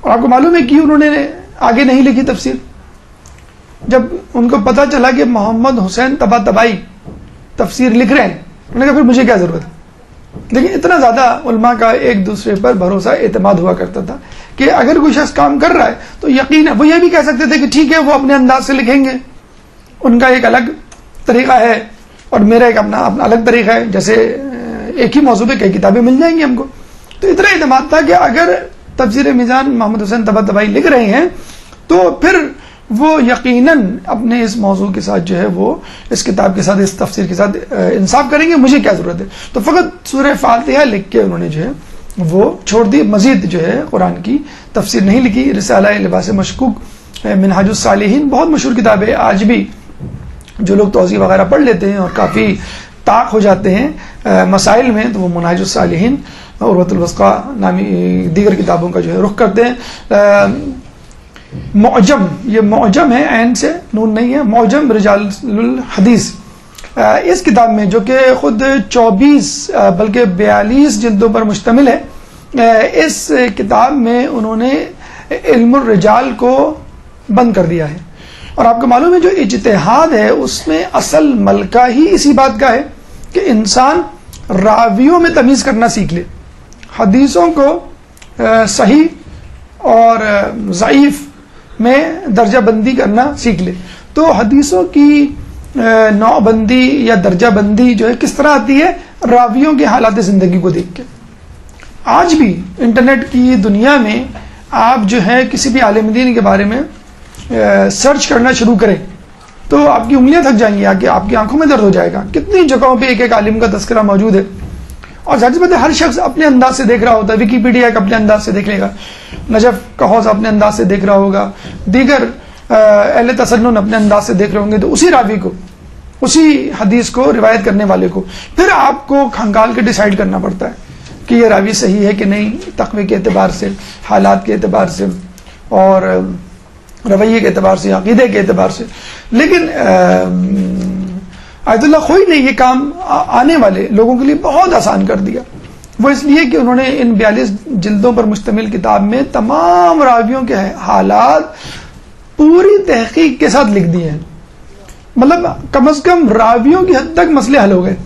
اور آپ کو معلوم ہے کہ انہوں نے آگے نہیں لکھی تفسیر۔ جب ان کو پتہ چلا کہ محمد حسین طباطبائی تفسیر لکھ رہے ہیں. انہوں نے کہا پھر مجھے کیا ضرورت ہے. لیکن اتنا زیادہ علماء کا ایک دوسرے پر بھروسہ اعتماد ہوا کرتا تھا کہ اگر کوئی شخص کام کر رہا ہے تو یقین ہے. وہ یہ بھی کہہ سکتے تھے کہ ٹھیک ہے وہ اپنے انداز سے لکھیں گے, ان کا ایک الگ طریقہ ہے اور میرا ایک اپنا الگ طریقہ ہے, جیسے ایک ہی موضوع پہ کئی کتابیں مل جائیں گی ہم کو. تو اتنا اعتماد تھا کہ اگر تفسیر میزان محمد حسین طباطبائی لکھ رہے ہیں تو پھر وہ یقیناً اپنے اس موضوع کے ساتھ جو ہے وہ اس کتاب کے ساتھ اس تفسیر کے ساتھ انصاف کریں گے, مجھے کیا ضرورت ہے. تو فقط سورہ فاتحہ لکھ کے انہوں نے جو ہے وہ چھوڑ دی, مزید جو ہے قرآن کی تفسیر نہیں لکھی. رسالہ لباس مشکوک, منہاج الصالحین بہت مشہور کتاب ہے, آج بھی جو لوگ توضیح وغیرہ پڑھ لیتے ہیں اور کافی طاق ہو جاتے ہیں مسائل میں تو وہ منہاج الصالحین عروۃ الوثقیٰ نامی دیگر کتابوں کا جو ہے رخ کرتے ہیں. معجم, یہ معجم ہے, عین سے نون نہیں ہے, معجم رجال الحدیث, اس کتاب میں جو کہ خود 24 بلکہ 42 جلدوں پر مشتمل ہے, اس کتاب میں انہوں نے علم الرجال کو بند کر دیا ہے. اور آپ کو معلوم ہے جو اجتہاد ہے اس میں اصل ملکہ ہی اسی بات کا ہے کہ انسان راویوں میں تمیز کرنا سیکھ لے, حدیثوں کو صحیح اور ضعیف میں درجہ بندی کرنا سیکھ لے. تو حدیثوں کی نوع بندی یا درجہ بندی جو ہے کس طرح آتی ہے, راویوں کے حالات زندگی کو دیکھ کے. آج بھی انٹرنیٹ کی دنیا میں آپ جو ہے کسی بھی عالم دین کے بارے میں سرچ کرنا شروع کریں تو آپ کی انگلیاں تھک جائیں گی, آپ کی آنکھوں میں درد ہو جائے گا. کتنی جگہوں پہ ایک ایک عالم کا تذکرہ موجود ہے, اور ظاہر سی بات ہے ہر شخص اپنے انداز سے دیکھ رہا ہوتا ہے. ویکیپیڈیا ایک اپنے انداز سے دیکھ لے گا, نجف کا حوض اپنے انداز سے دیکھ رہا ہوگا, دیگر اہل تسنن اپنے انداز سے دیکھ رہے ہوں گے. تو اسی راوی کو, اسی حدیث کو روایت کرنے والے کو پھر آپ کو کھنگال کے ڈیسائیڈ کرنا پڑتا ہے کہ یہ راوی صحیح ہے کہ نہیں, تقوی کے اعتبار سے, حالات کے اعتبار سے, اور رویے کے اعتبار سے, عقیدے کے اعتبار سے. لیکن آیت اللہ خوئی نے یہ کام آنے والے لوگوں کے لیے بہت آسان کر دیا. وہ اس لیے کہ انہوں نے ان 42 جلدوں پر مشتمل کتاب میں تمام راویوں کے حالات پوری تحقیق کے ساتھ لکھ دیے ہیں. مطلب کم از کم راویوں کی حد تک مسئلے حل ہو گئے,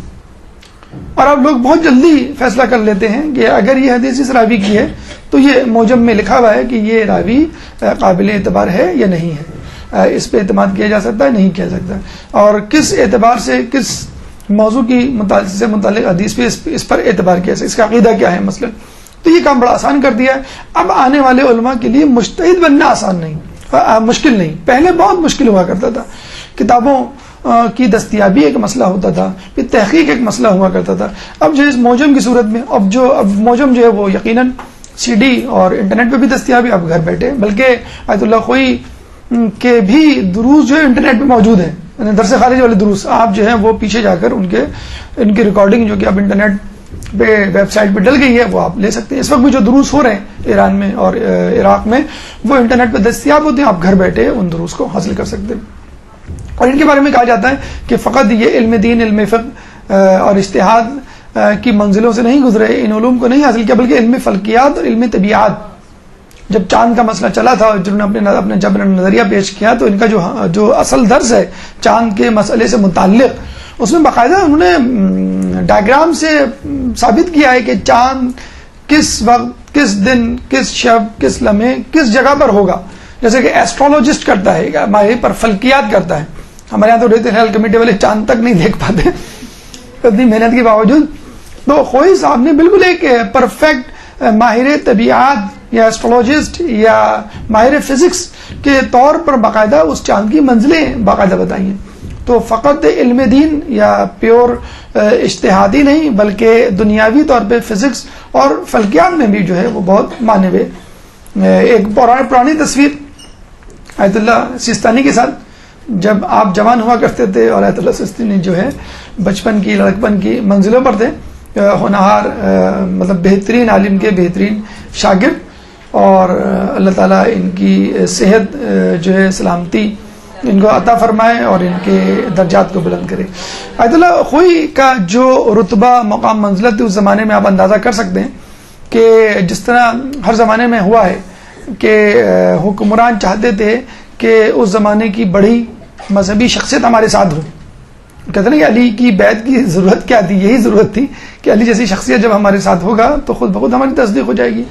اور اب لوگ بہت جلدی فیصلہ کر لیتے ہیں کہ اگر یہ حدیث اس راوی کی ہے تو یہ موجم میں لکھا ہوا ہے کہ یہ راوی قابل اعتبار ہے یا نہیں ہے, اس پہ اعتماد کیا جا سکتا ہے نہیں کیا جا سکتا, اور کس اعتبار سے کس موضوع کی سے متعلق حدیث پہ اس پر اعتبار کیا جائے, اس کا عقیدہ کیا ہے مثلا. تو یہ کام بڑا آسان کر دیا ہے. اب آنے والے علماء کے لیے مجتہد بننا آسان نہیں, مشکل نہیں. پہلے بہت مشکل ہوا کرتا تھا, کتابوں کی دستیابی ایک مسئلہ ہوتا تھا, پھر تحقیق ایک مسئلہ ہوا کرتا تھا. اب جو اس موجم کی صورت میں اب موجم جو ہے وہ یقیناً CD اور انٹرنیٹ پہ بھی دستیاب ہے, آپ گھر بیٹھے. بلکہ آیت اللہ خوئی کے بھی دروس جو ہے انٹرنیٹ پہ موجود ہیں, درس خارج والے دروس, آپ جو ہیں وہ پیچھے جا کر ان کی ریکارڈنگ جو کہ اب انٹرنیٹ پہ ویب سائٹ پہ ڈل گئی ہے وہ آپ لے سکتے ہیں. اس وقت بھی جو دروس ہو رہے ہیں ایران میں اور عراق میں وہ انٹرنیٹ پہ دستیاب ہوتے ہیں, آپ گھر بیٹھے ان دروس کو حاصل کر سکتے ہیں. اور ان کے بارے میں کہا جاتا ہے کہ فقط یہ علم دین, علم فقہ اور اجتہاد کی منزلوں سے نہیں گزرے, ان علوم کو نہیں حاصل کیا, بلکہ علم فلکیات اور علم طبیعات. جب چاند کا مسئلہ چلا تھا اور جنہوں نے اپنے جب نظریہ پیش کیا تو ان کا جو اصل درس ہے چاند کے مسئلے سے متعلق, اس میں باقاعدہ انہوں نے ڈائیگرام سے ثابت کیا ہے کہ چاند کس وقت, کس دن, کس شب, کس لمحے, کس جگہ پر ہوگا. جیسے کہ ایسٹرولوجسٹ کرتا ہے, ہمارے پر فلکیات کرتا ہے. ہمارے یہاں تو ریت الہلال کمیٹی والے چاند تک نہیں دیکھ پاتے اتنی محنت کے باوجود. تو خوئی صاحب نے بالکل ایک پرفیکٹ ماہر طبیعت یا ایسٹرولوجسٹ یا ماہر فزکس کے طور پر باقاعدہ اس چاند کی منزلیں باقاعدہ بتائی ہیں. تو فقط علم دین یا پیور اجتہادی نہیں بلکہ دنیاوی طور پہ فزکس اور فلکیات میں بھی جو ہے وہ بہت مانے ہوئے. ایک پرانی تصویر آیت اللہ سیستانی کے ساتھ جب آپ جوان ہوا کرتے تھے اور آیت اللہ سیستانی جو ہے بچپن کی لڑکپن کی منزلوں پر تھے, ہونہار مطلب بہترین عالم کے بہترین شاگرد, اور اللہ تعالیٰ ان کی صحت جو ہے سلامتی ان کو عطا فرمائے اور ان کے درجات کو بلند کرے. آیت اللہ خوئی کا جو رتبہ مقام منزلت تھی اس زمانے میں آپ اندازہ کر سکتے ہیں کہ جس طرح ہر زمانے میں ہوا ہے کہ حکمران چاہتے تھے کہ اس زمانے کی بڑی مذہبی شخصیت ہمارے ساتھ ہو, کہتے ہیں کہ علی کی بیعت کی ضرورت کیا تھی؟ یہی ضرورت تھی کہ علی جیسی شخصیت جب ہمارے ساتھ ہوگا تو خود بخود ہماری تصدیق ہو جائے گی.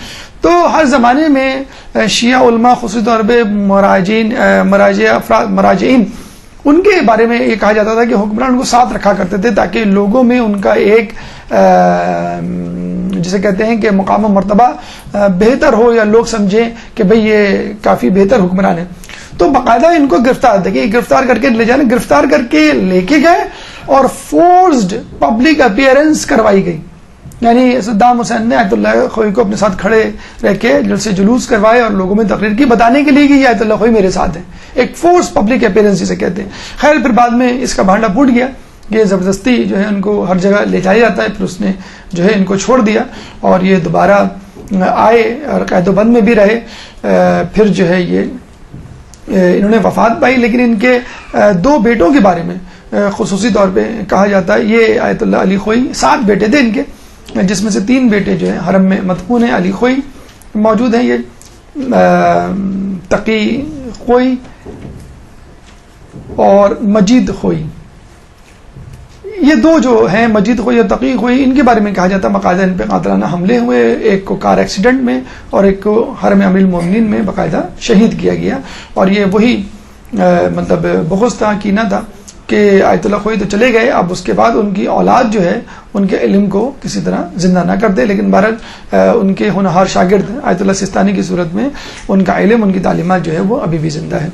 تو ہر زمانے میں شیعہ علماء خصوصی طور پہ مراجعین ان کے بارے میں یہ کہا جاتا تھا کہ حکمران کو ساتھ رکھا کرتے تھے تاکہ لوگوں میں ان کا ایک جسے کہتے ہیں کہ مقام و مرتبہ بہتر ہو، یا لوگ سمجھیں کہ بھئی یہ کافی بہتر حکمران ہے. تو باقاعدہ ان کو گرفتار کر کے لے جانے، گرفتار کر کے لے کے گئے اور فورسڈ پبلک اپیئرنس کروائی گئی. یعنی صدام حسین نے آیت اللہ خوئی کو اپنے ساتھ کھڑے رہ کے جلسے جلوس کروائے اور لوگوں میں تقریر کی، بتانے کے لیے کہ یہ آیت اللہ خوئی میرے ساتھ ہے. ایک فورس پبلک اپیئرنس جسے کہتے ہیں. خیر پھر بعد میں اس کا بھانڈا پھوٹ گیا، یہ زبردستی جو ہے ان کو ہر جگہ لے جایا جاتا ہے. پھر اس نے جو ہے ان کو چھوڑ دیا اور یہ دوبارہ آئے اور قید و بند میں بھی رہے. پھر جو ہے یہ انہوں نے وفات پائی. لیکن ان کے 2 بیٹوں کے بارے میں خصوصی طور پہ کہا جاتا ہے. یہ آیت اللہ علی خوئی 7 بیٹے تھے ان کے، جس میں سے 3 بیٹے جو ہیں حرم میں مدفون ہیں. علی خوئی موجود ہیں، یہ تقی خوئی اور مجید خوئی. یہ 2 جو ہیں مجید خوئی اور تقی خوئی، ان کے بارے میں کہا جاتا ہے باقاعدہ ان پہ قاتلانہ حملے ہوئے. ایک کو کار ایکسیڈنٹ میں اور ایک کو حرم امیر المومنین میں باقاعدہ شہید کیا گیا. اور یہ وہی مطلب بغض تھا، کینہ تھا کہ آیت اللہ خوئی تو چلے گئے، اب اس کے بعد ان کی اولاد جو ہے ان کے علم کو کسی طرح زندہ نہ کر دے. لیکن بہرحال ان کے ہونہار شاگرد آیت اللہ سستانی کی صورت میں ان کا علم، ان کی تعلیمات جو ہے وہ ابھی بھی زندہ ہے.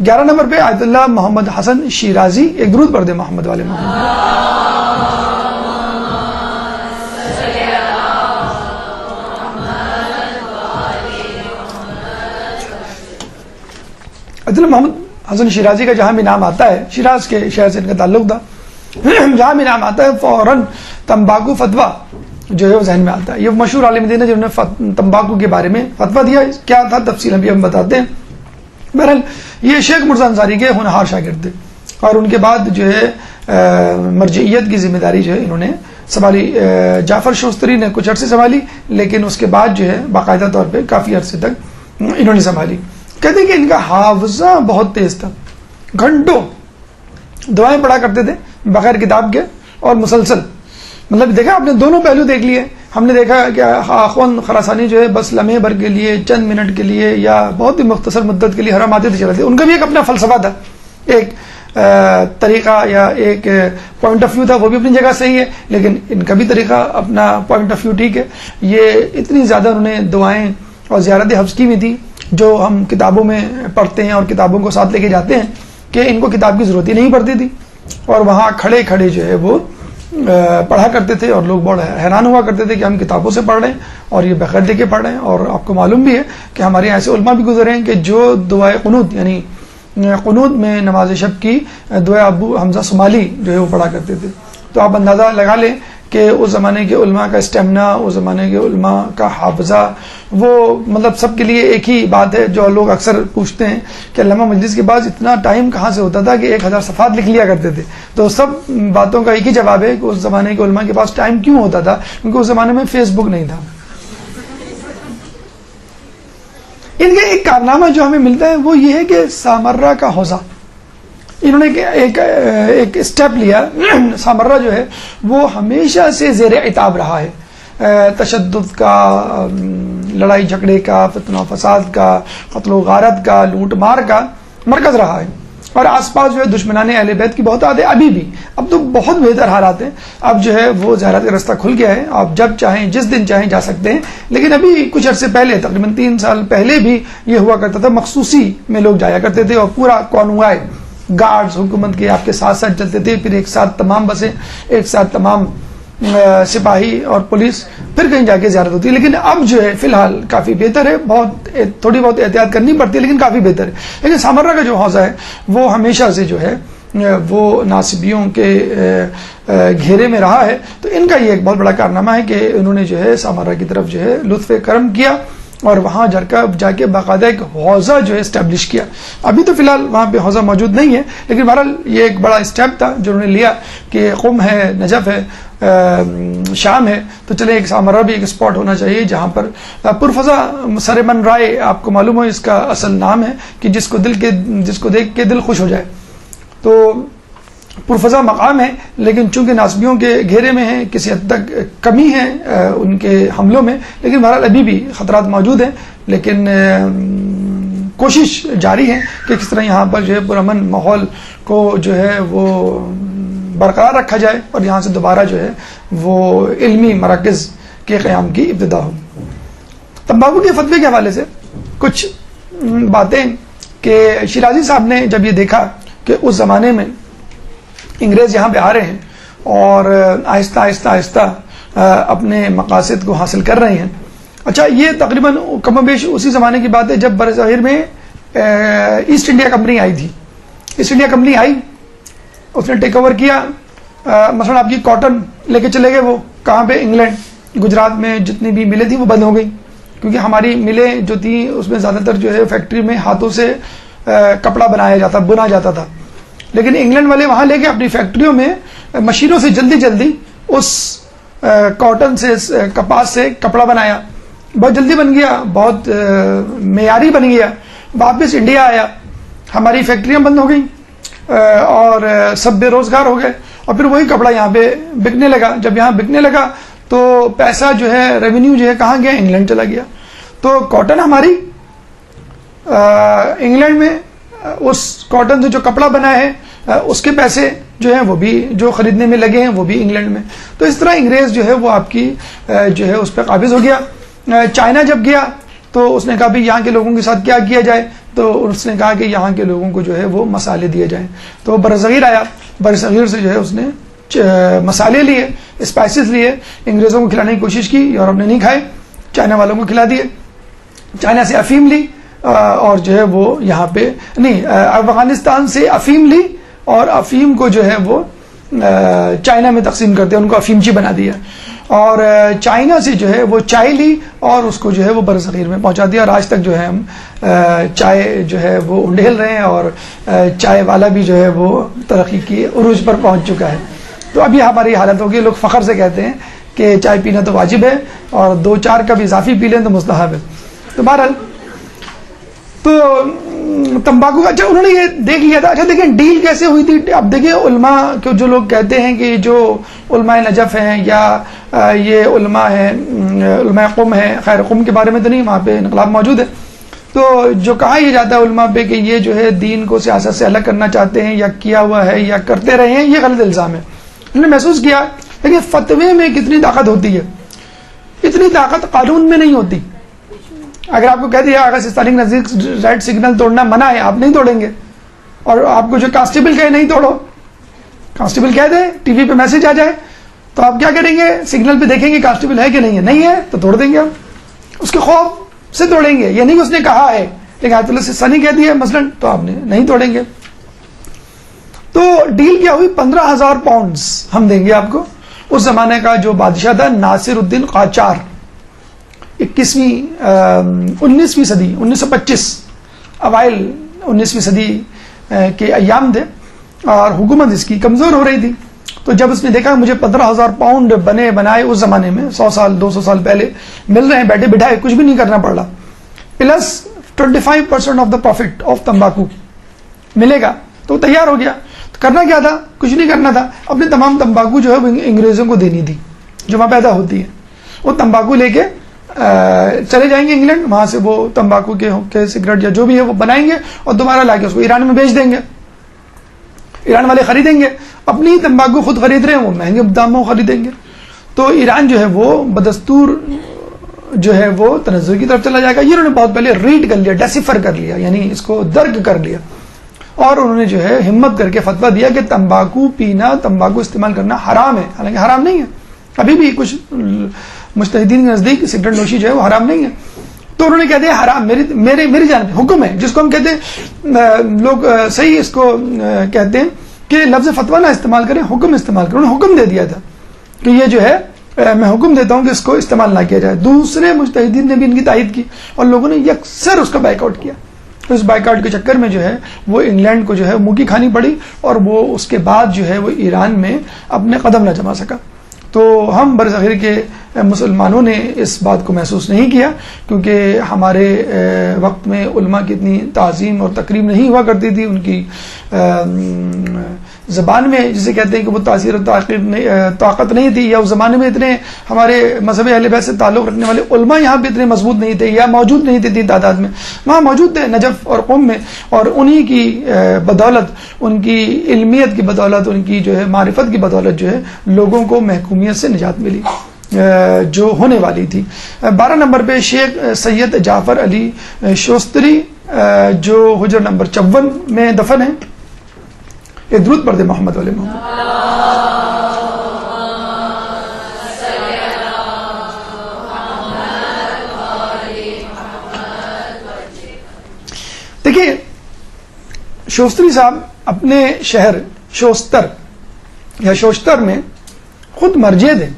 11 نمبر پہ آیت اللہ محمد حسن شیرازی. ایک درود پڑھ دے محمد والے محمد. آیت اللہ محمد حسن شیرازی کا جہاں بھی نام آتا ہے، شیراز کے شہر سے ان کا تعلق تھا، جہاں بھی نام آتا ہے فوراً تمباکو فتویٰ جو ہے وہ ذہن میں آتا ہے. یہ مشہور عالم دین ہے جنہوں نے تمباکو کے بارے میں فتویٰ دیا. کیا تھا تفصیل ابھی ہم بتاتے ہیں. بہرحال یہ شیخ مرزا انصاری کے ہونہار شاگرد تھے اور ان کے بعد جو ہے مرجعیت کی ذمہ داری جو ہے انہوں نے سنبھالی. جعفر شوستری نے کچھ عرصے سنبھالی، لیکن اس کے بعد جو ہے باقاعدہ طور پہ کافی عرصے تک انہوں نے سنبھالی. کہتے ہیں کہ ان کا حافظہ بہت تیز تھا، گھنٹوں دعائیں پڑھا کرتے تھے بغیر کتاب کے اور مسلسل. مطلب دیکھا آپ نے دونوں پہلو دیکھ لیے. ہم نے دیکھا کہ آخوند خراسانی جو ہے بس لمحے بھر کے لیے، چند منٹ کے لیے یا بہت ہی مختصر مدت کے لیے حرم آتے تھے چلے تھے. ان کا بھی ایک اپنا فلسفہ تھا، ایک طریقہ یا ایک پوائنٹ آف ویو تھا، وہ بھی اپنی جگہ صحیح ہے. لیکن ان کا بھی طریقہ اپنا پوائنٹ آف ویو ٹھیک ہے. یہ اتنی زیادہ انہوں نے دعائیں اور زیارت حفظ کی ہوئی تھی جو ہم کتابوں میں پڑھتے ہیں اور کتابوں کو ساتھ لے کے جاتے ہیں کہ ان کو کتاب کی ضرورت ہی نہیں پڑتی تھی اور وہاں کھڑے کھڑے جو ہے وہ پڑھا کرتے تھے. اور لوگ بہت حیران ہوا کرتے تھے کہ ہم کتابوں سے پڑھ رہے ہیں اور یہ بغیر دیکھے پڑھ رہے ہیں. اور آپ کو معلوم بھی ہے کہ ہمارے ایسے علماء بھی گزرے ہیں کہ جو دعائے قنوت یعنی قنوت میں نماز شب کی دعائے ابو حمزہ صومالی جو ہے وہ پڑھا کرتے تھے. تو آپ اندازہ لگا لیں کہ اس زمانے کے علماء کا اسٹیمنا، اس زمانے کے علماء کا حافظہ، وہ مطلب سب کے لیے ایک ہی بات ہے جو لوگ اکثر پوچھتے ہیں کہ علامہ مجلس کے بعد اتنا ٹائم کہاں سے ہوتا تھا کہ 1000 صفحات لکھ لیا کرتے تھے. تو سب باتوں کا ایک ہی جواب ہے کہ اس زمانے کے علماء کے پاس ٹائم کیوں ہوتا تھا، کیونکہ اس زمانے میں فیس بک نہیں تھا. ان کا ایک کارنامہ جو ہمیں ملتا ہے وہ یہ ہے کہ سامرہ کا حوضہ انہوں نے ایک اسٹیپ لیا. سامرہ جو ہے وہ ہمیشہ سے زیر عتاب رہا ہے، تشدد کا، لڑائی جھگڑے کا، فتنہ و فساد کا، قتل و غارت کا، لوٹ مار کا مرکز رہا ہے. اور آس پاس جو ہے دشمنان اہل بیت کی بہت عادت ابھی بھی. اب تو بہت بہتر حالات ہیں، اب جو ہے وہ زیارت کا رستہ کھل گیا ہے، آپ جب چاہیں جس دن چاہیں جا سکتے ہیں. لیکن ابھی کچھ عرصے پہلے تقریباً 3 سال پہلے بھی یہ ہوا کرتا تھا، مخصوصی میں لوگ جایا کرتے تھے اور پورا کانوائے گارڈز حکومت کے آپ کے ساتھ ساتھ چلتے تھے. پھر ایک ساتھ تمام بسیں، ایک ساتھ تمام سپاہی اور پولیس، پھر کہیں جا کے زیارت ہوتی ہے. لیکن اب جو ہے فی الحال کافی بہتر ہے، تھوڑی بہت احتیاط کرنی پڑتی ہے لیکن کافی بہتر ہے. لیکن سامرہ کا جو حوضہ ہے وہ ہمیشہ سے جو ہے وہ ناصبیوں کے گھیرے میں رہا ہے. تو ان کا یہ ایک بہت بڑا کارنامہ ہے کہ انہوں نے جو ہے سامرہ کی طرف جو ہے لطف کرم کیا اور وہاں جا کے باقاعدہ ایک حوضہ جو ہے اسٹیبلش کیا. ابھی تو فی الحال وہاں پہ حوضہ موجود نہیں ہے، لیکن بہرحال یہ ایک بڑا اسٹیپ تھا جو انہوں نے لیا کہ قم ہے، نجف ہے، شام ہے، تو چلے ایک سامرہ بھی ایک اسپاٹ ہونا چاہیے جہاں پر پرفضا سرمن رائے، آپ کو معلوم ہو اس کا اصل نام ہے، کہ جس کو دیکھ کے دل خوش ہو جائے. تو پرفضا مقام ہے، لیکن چونکہ ناصبیوں کے گھیرے میں ہیں، کسی حد تک کمی ہے ان کے حملوں میں، لیکن بہرحال ابھی بھی خطرات موجود ہیں، لیکن کوشش جاری ہے کہ کس طرح یہاں پر جو ہے پرامن ماحول کو جو ہے وہ برقرار رکھا جائے اور یہاں سے دوبارہ جو ہے وہ علمی مراکز کے قیام کی ابتدا ہو۔ تمباکو کے فتوے کے حوالے سے کچھ باتیں کہ شیرازی صاحب نے جب یہ دیکھا کہ اس زمانے میں انگریز یہاں پہ آ رہے ہیں اور آہستہ آہستہ آہستہ اپنے مقاصد کو حاصل کر رہے ہیں۔ اچھا، یہ تقریباً کم و بیش اسی زمانے کی بات ہے جب برصغیر میں ایسٹ انڈیا کمپنی آئی تھی۔ ایسٹ انڈیا کمپنی آئی، اس نے ٹیک اوور کیا، مثلا آپ کی کاٹن لے کے چلے گئے، وہ کہاں پہ؟ انگلینڈ۔ گجرات میں جتنی بھی ملیں تھیں وہ بند ہو گئی، کیونکہ ہماری ملیں جو تھیں اس میں زیادہ تر جو ہے فیکٹری میں ہاتھوں سے کپڑا بنا جاتا تھا، لیکن انگلینڈ والے وہاں لے کے اپنی فیکٹریوں میں مشینوں سے جلدی اس کاٹن سے، کپاس سے کپڑا بنایا، بہت جلدی بن گیا، بہت معیاری بن گیا، واپس انڈیا آیا، ہماری فیکٹریاں بند ہو گئیں اور سب بے روزگار ہو گئے، اور پھر وہی کپڑا یہاں پہ بکنے لگا۔ جب یہاں بکنے لگا تو پیسہ جو ہے، ریونیو جو ہے کہاں گیا؟ انگلینڈ چلا گیا۔ تو کاٹن ہماری انگلینڈ میں، اس کاٹن سے جو کپڑا بنا ہے اس کے پیسے جو ہیں وہ بھی جو خریدنے میں لگے ہیں وہ بھی انگلینڈ میں۔ تو اس طرح انگریز جو ہے وہ آپ کی جو ہے اس پہ قابض ہو گیا۔ چائنا جب گیا تو اس نے کہا بھی یہاں کے لوگوں کے ساتھ کیا کیا جائے، تو اس نے کہا کہ یہاں کے لوگوں کو جو ہے وہ مسالے دیے جائیں۔ تو برصغیر آیا، برصغیر سے جو ہے اس نے مسالے لیے، اسپائسز لیے، انگریزوں کو کھلانے کی کوشش کی، یورپ نے نہیں کھائے، چائنا والوں کو کھلا دیے۔ چائنا سے افیم لی اور جو ہے وہ یہاں پہ نہیں، افغانستان سے افیم لی اور افیم کو جو ہے وہ چائنا میں تقسیم کر دیا، ان کو افیمچی بنا دیا، اور چائنا سے جو ہے وہ چائے لی اور اس کو جو ہے وہ برصغیر میں پہنچا دیا، اور آج تک جو ہے ہم چائے جو ہے وہ انڈھیل رہے ہیں، اور چائے والا بھی جو ہے وہ ترقی کی عروج پر پہنچ چکا ہے۔ تو ابھی ہماری حالت ہوگی، لوگ فخر سے کہتے ہیں کہ چائے پینا تو واجب ہے اور 2-4 کپ اضافی پی لیں تو مستحب ہے۔ تو بہرحال تو تمباکو کا، اچھا انہوں نے یہ دیکھ لیا تھا۔ اچھا دیکھیں ڈیل کیسے ہوئی تھی۔ اب دیکھیں علماء کو جو لوگ کہتے ہیں کہ جو علماء نجف ہیں یا یہ علماء ہیں، علماء قم ہیں، خیر قم کے بارے میں تو نہیں، وہاں پہ انقلاب موجود ہے، تو جو کہا یہ جاتا ہے علماء پہ کہ یہ جو ہے دین کو سیاست سے الگ کرنا چاہتے ہیں یا کیا ہوا ہے یا کرتے رہے ہیں، یہ غلط الزام ہے۔ انہوں نے محسوس کیا لیکن فتوے میں کتنی طاقت ہوتی ہے، اتنی طاقت قانون میں نہیں ہوتی۔ اگر آپ کو کہہ دیا اگر اسلامک نزدیک ریڈ سگنل توڑنا منع ہے، آپ نہیں توڑیں گے، اور آپ کو جو کانسٹیبل کہے نہیں توڑو، کانسٹیبل کہہ دے، ٹی وی پہ میسج آ جائے، تو آپ کیا کریں گے؟ سگنل پہ دیکھیں گے کانسٹیبل ہے کہ نہیں ہے، نہیں ہے تو توڑ دیں گے، آپ اس کے خوف سے توڑیں گے، یہ نہیں کہ اس نے کہا ہے لیکن آیت اللہ سے سنی کہہ دی ہے مثلاً، تو آپ نے نہیں توڑیں گے۔ تو ڈیل کیا ہوئی؟ 15,000 پاؤنڈز ہم دیں گے آپ کو۔ اس زمانے کا جو بادشاہ تھا ناصر الدین قاجار، 19ویں صدی 1925 اوائل 19ویں صدی کے ایام تھے اور حکومت اس کی کمزور ہو رہی تھی۔ تو جب اس نے دیکھا مجھے 15,000 پاؤنڈ بنائے اس زمانے میں 100 سال 200 سال پہلے مل رہے ہیں، بیٹھے بٹھائے، کچھ بھی نہیں کرنا پڑ رہا، plus 25% of the prophet of تمباکو ملے گا، تو تیار ہو گیا۔ تو کرنا کیا تھا؟ کچھ نہیں کرنا تھا، اپنے تمام تمباکو جو ہے وہ انگریزوں کو دینی تھی جو وہاں پیدا ہوتی ہے۔ وہ تمباکو لے کے چلے جائیں گے انگلینڈ، وہاں سے وہ تمباکو کے سگریٹ یا جو بھی ہے وہ بنائیں گے اور دوبارہ لا کے اس کو ایران میں بیچ دیں گے، ایران والے خریدیں گے، اپنی تمباکو خود خرید رہے ہیں، وہ مہنگے داموں خریدیں گے، تو ایران جو ہے وہ بدستور جو ہے وہ تنزل کی طرف چلا جائے گا۔ یہ انہوں نے بہت پہلے ریڈ کر لیا، ڈیسیفر کر لیا، یعنی اس کو درک کر لیا، اور انہوں نے جو ہے ہمت کر کے فتویٰ دیا کہ تمباکو پینا، تمباکو استعمال کرنا حرام ہے، حالانکہ حرام نہیں ہے، ابھی بھی کچھ مجتہدین کے نزدیک سگریٹ نوشی جو ہے وہ حرام نہیں ہے۔ تو انہوں نے کہہ دیا حرام، میری جانب حکم ہے، جس کو ہم کہتے ہیں لوگ صحیح اس کو کہتے ہیں کہ لفظ فتویٰ نہ استعمال کریں، حکم استعمال کریں۔ انہوں نے حکم دے دیا تھا کہ یہ جو ہے میں حکم دیتا ہوں کہ اس کو استعمال نہ کیا جائے۔ دوسرے مجتہدین نے بھی ان کی تائید کی اور لوگوں نے یکسر اس کا بائیک آؤٹ کیا۔ اس بائیک آؤٹ کے چکر میں جو ہے وہ انگلینڈ کو جو ہے منہ کی کھانی پڑی اور وہ اس کے بعد جو ہے وہ ایران میں اپنے قدم نہ جما سکا۔ تو ہم برصغیر کے مسلمانوں نے اس بات کو محسوس نہیں کیا، کیونکہ ہمارے وقت میں علماء کی اتنی تعظیم اور تکریم نہیں ہوا کرتی تھی، ان کی زبان میں جسے کہتے ہیں کہ وہ تاثیر اور طاقت نہیں تھی، یا اس زمانے میں اتنے ہمارے مذہب اہل بیت سے تعلق رکھنے والے علماء یہاں بھی اتنے مضبوط نہیں تھے یا موجود نہیں تھے اتنی تعداد میں، وہاں موجود تھے نجف اور قم میں، اور انہی کی بدولت، ان کی علمیت کی بدولت، ان کی جو ہے معرفت کی بدولت جو ہے لوگوں کو محکومیت سے نجات ملی جو ہونے والی تھی۔ 12 نمبر پہ شیخ سید جعفر علی شوستری جو حجرہ نمبر 54 میں دفن ہے۔ ایک درود پڑھ دے محمد علیہ محمد۔ دیکھیے شوستری صاحب اپنے شہر شوستر یا شوشتر میں خود مرجع تھے۔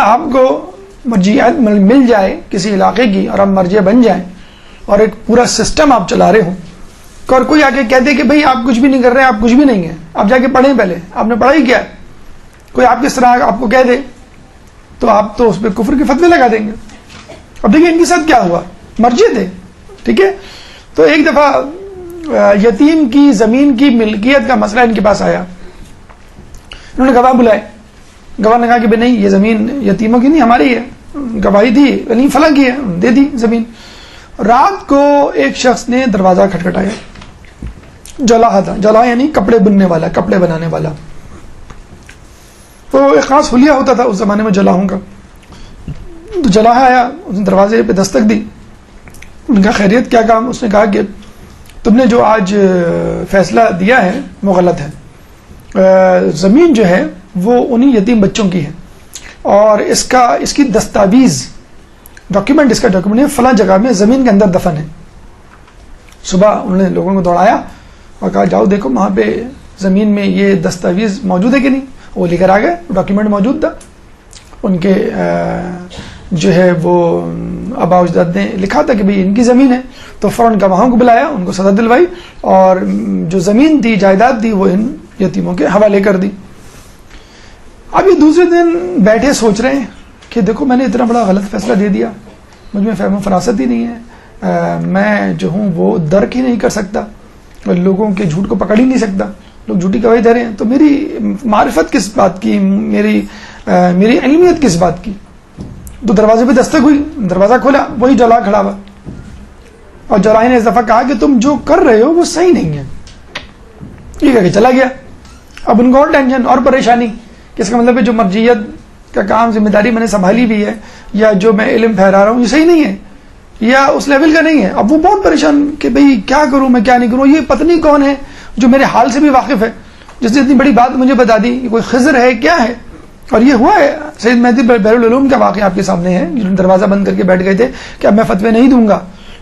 آپ کو مرجعیت مل جائے کسی علاقے کی اور آپ مرجع بن جائیں اور ایک پورا سسٹم آپ چلا رہے ہوں، اور کوئی آ کے کہہ دے کہ بھئی آپ کچھ بھی نہیں کر رہے، آپ کچھ بھی نہیں ہیں، آپ جا کے پڑھیں، پہلے آپ نے پڑھائی کیا ہے، کوئی آپ کس طرح آپ کو کہہ دے تو آپ تو اس پہ کفر کے فتوے لگا دیں گے۔ اب دیکھیے ان کے ساتھ کیا ہوا، مرجع تھے، ٹھیک ہے، تو ایک دفعہ یتیم کی زمین کی ملکیت کا مسئلہ ان کے پاس آیا، انہوں نے گواہ بلائے، گواہ نے کہا کہ بھئی نہیں یہ زمین یتیموں کی نہیں ہماری ہے، گواہی دی علی فلاں کی ہے، دے دی زمین۔ رات کو ایک شخص نے دروازہ کھٹکھٹایا، جلاحہ تھا، جلاحہ یعنی کپڑے بننے والا، کپڑے بنانے والا، تو ایک خاص حلیہ ہوتا تھا اس زمانے میں جلاحوں کا۔ تو جلاحہ آیا، اس نے دروازے پہ دستک دی، ان کا خیریت کیا کام؟ اس نے کہا کہ تم نے جو آج فیصلہ دیا ہے وہ غلط ہے، زمین جو ہے وہ انہی یتیم بچوں کی ہے، اور اس کی دستاویز ڈاکیومنٹ، اس کا ڈاکیومنٹ ہے فلاں جگہ میں زمین کے اندر دفن ہے۔ صبح انہوں نے لوگوں کو دوڑایا اور کہا جاؤ دیکھو وہاں پہ زمین میں یہ دستاویز موجود ہے کہ نہیں، وہ لے کر آ گئے، ڈاکیومنٹ موجود تھا، ان کے جو ہے وہ آباء و اجداد نے لکھا تھا کہ بھئی ان کی زمین ہے، تو فوراً گواہوں کو بلایا، ان کو سزا دلوائی، اور جو زمین تھی، جائیداد تھی، وہ ان یتیموں کے حوالے کر دی۔ اب یہ دوسرے دن بیٹھے سوچ رہے ہیں کہ دیکھو میں نے اتنا بڑا غلط فیصلہ دے دیا، مجھ میں فہم و فراست ہی نہیں ہے، میں جو ہوں وہ درک ہی نہیں کر سکتا، لوگوں کے جھوٹ کو پکڑ ہی نہیں سکتا، لوگ جھوٹی گواہی دے رہے ہیں، تو میری معرفت کس بات کی، میری علمیت کس بات کی؟ تو دروازے پہ دستک ہوئی، دروازہ کھولا، وہی جلا کھڑا ہوا، اور جلائی نے اس دفعہ کہا کہ تم جو کر رہے ہو وہ صحیح نہیں ہے، یہ کہہ کے چلا گیا۔ اب ان کو اور ٹینشن اور پریشانی، اس کا مطلب ہے جو مرجعیت کا کام ذمہ داری میں نے سنبھالی بھی ہے، یا جو میں علم پھیلا رہا ہوں یہ صحیح نہیں ہے، یا اس لیول کا نہیں ہے۔ اب وہ بہت پریشان کہ بھئی کیا کروں میں، کیا نہیں کروں، یہ پتنی کون ہے جو میرے حال سے بھی واقف ہے، جس نے اتنی بڑی بات مجھے بتا دی، کوئی خضر ہے کیا ہے؟ اور یہ ہوا ہے سید مہدی بحرالعلوم کا واقعہ آپ کے سامنے ہے، جنہوں نے دروازہ بند کر کے بیٹھ گئے تھے کہ اب میں فتوے نہیں دوں گا،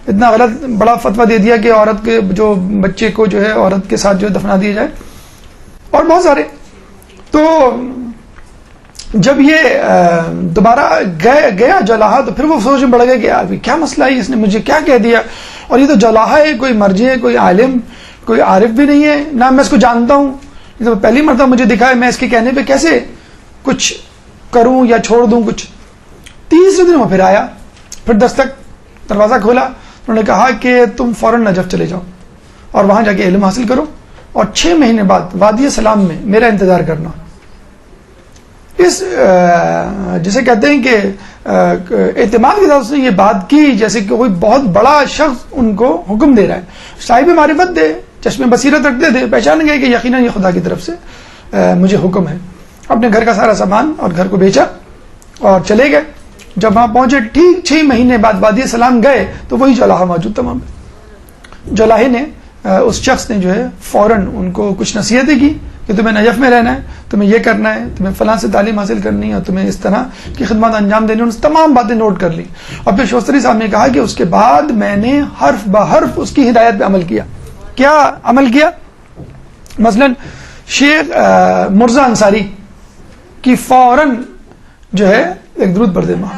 اتنا غلط بڑا فتویٰ دے دیا کہ عورت کے جو بچے کو جو ہے عورت کے ساتھ جو دفنا دیا جائے، اور بہت سارے۔ تو جب یہ دوبارہ گیا جلاحہ، تو پھر وہ سوچ میں پڑ گئے کہ یار کیا مسئلہ ہے، اس نے مجھے کیا کہہ دیا، اور یہ تو جلاحہ ہے، کوئی مرجع ہے، کوئی عالم، کوئی عارف بھی نہیں ہے، نہ میں اس کو جانتا ہوں، یہ تو پہلی مرتبہ مجھے دکھا ہے، میں اس کے کہنے پہ کیسے کچھ کروں یا چھوڑ دوں کچھ۔ تیسرے دن وہ پھر آیا، پھر دستک، دروازہ کھولا، انہوں نے کہا کہ تم فوراً نجف چلے جاؤ اور وہاں جا کے علم حاصل کرو، اور 6 مہینے بعد وادی سلام میں میرا انتظار کرنا۔ اس جسے کہتے ہیں کہ اعتماد کے ساتھ اس نے یہ بات کی جیسے کہ کوئی بہت بڑا شخص ان کو حکم دے رہا ہے، صاحب معرفت تھے، چشم بصیرت رکھتے تھے، پہچان گئے کہ یقیناً یہ خدا کی طرف سے مجھے حکم ہے۔ اپنے گھر کا سارا سامان اور گھر کو بیچا اور چلے گئے۔ جب وہاں پہنچے ٹھیک 6 مہینے بعد وادی سلام گئے تو وہی جلاحہ موجود تھا وہاں پہ۔ جلاحے نے اس شخص نے جو ہے فوراً ان کو کچھ نصیحتیں کی کہ تمہیں نجف میں رہنا ہے، تمہیں یہ کرنا ہے، تمہیں فلاں سے تعلیم حاصل کرنی ہے، اور تمہیں اس طرح کی خدمات انجام دینی، انہوں نے تمام باتیں نوٹ کر لی۔ اور پھر شوستری صاحب نے کہا کہ اس کے بعد میں نے حرف بحرف اس کی ہدایت پہ عمل کیا۔ کیا عمل کیا؟ مثلاً شیخ مرزا انصاری کی فوراً جو ہے ایک درود پڑھ دے ماں،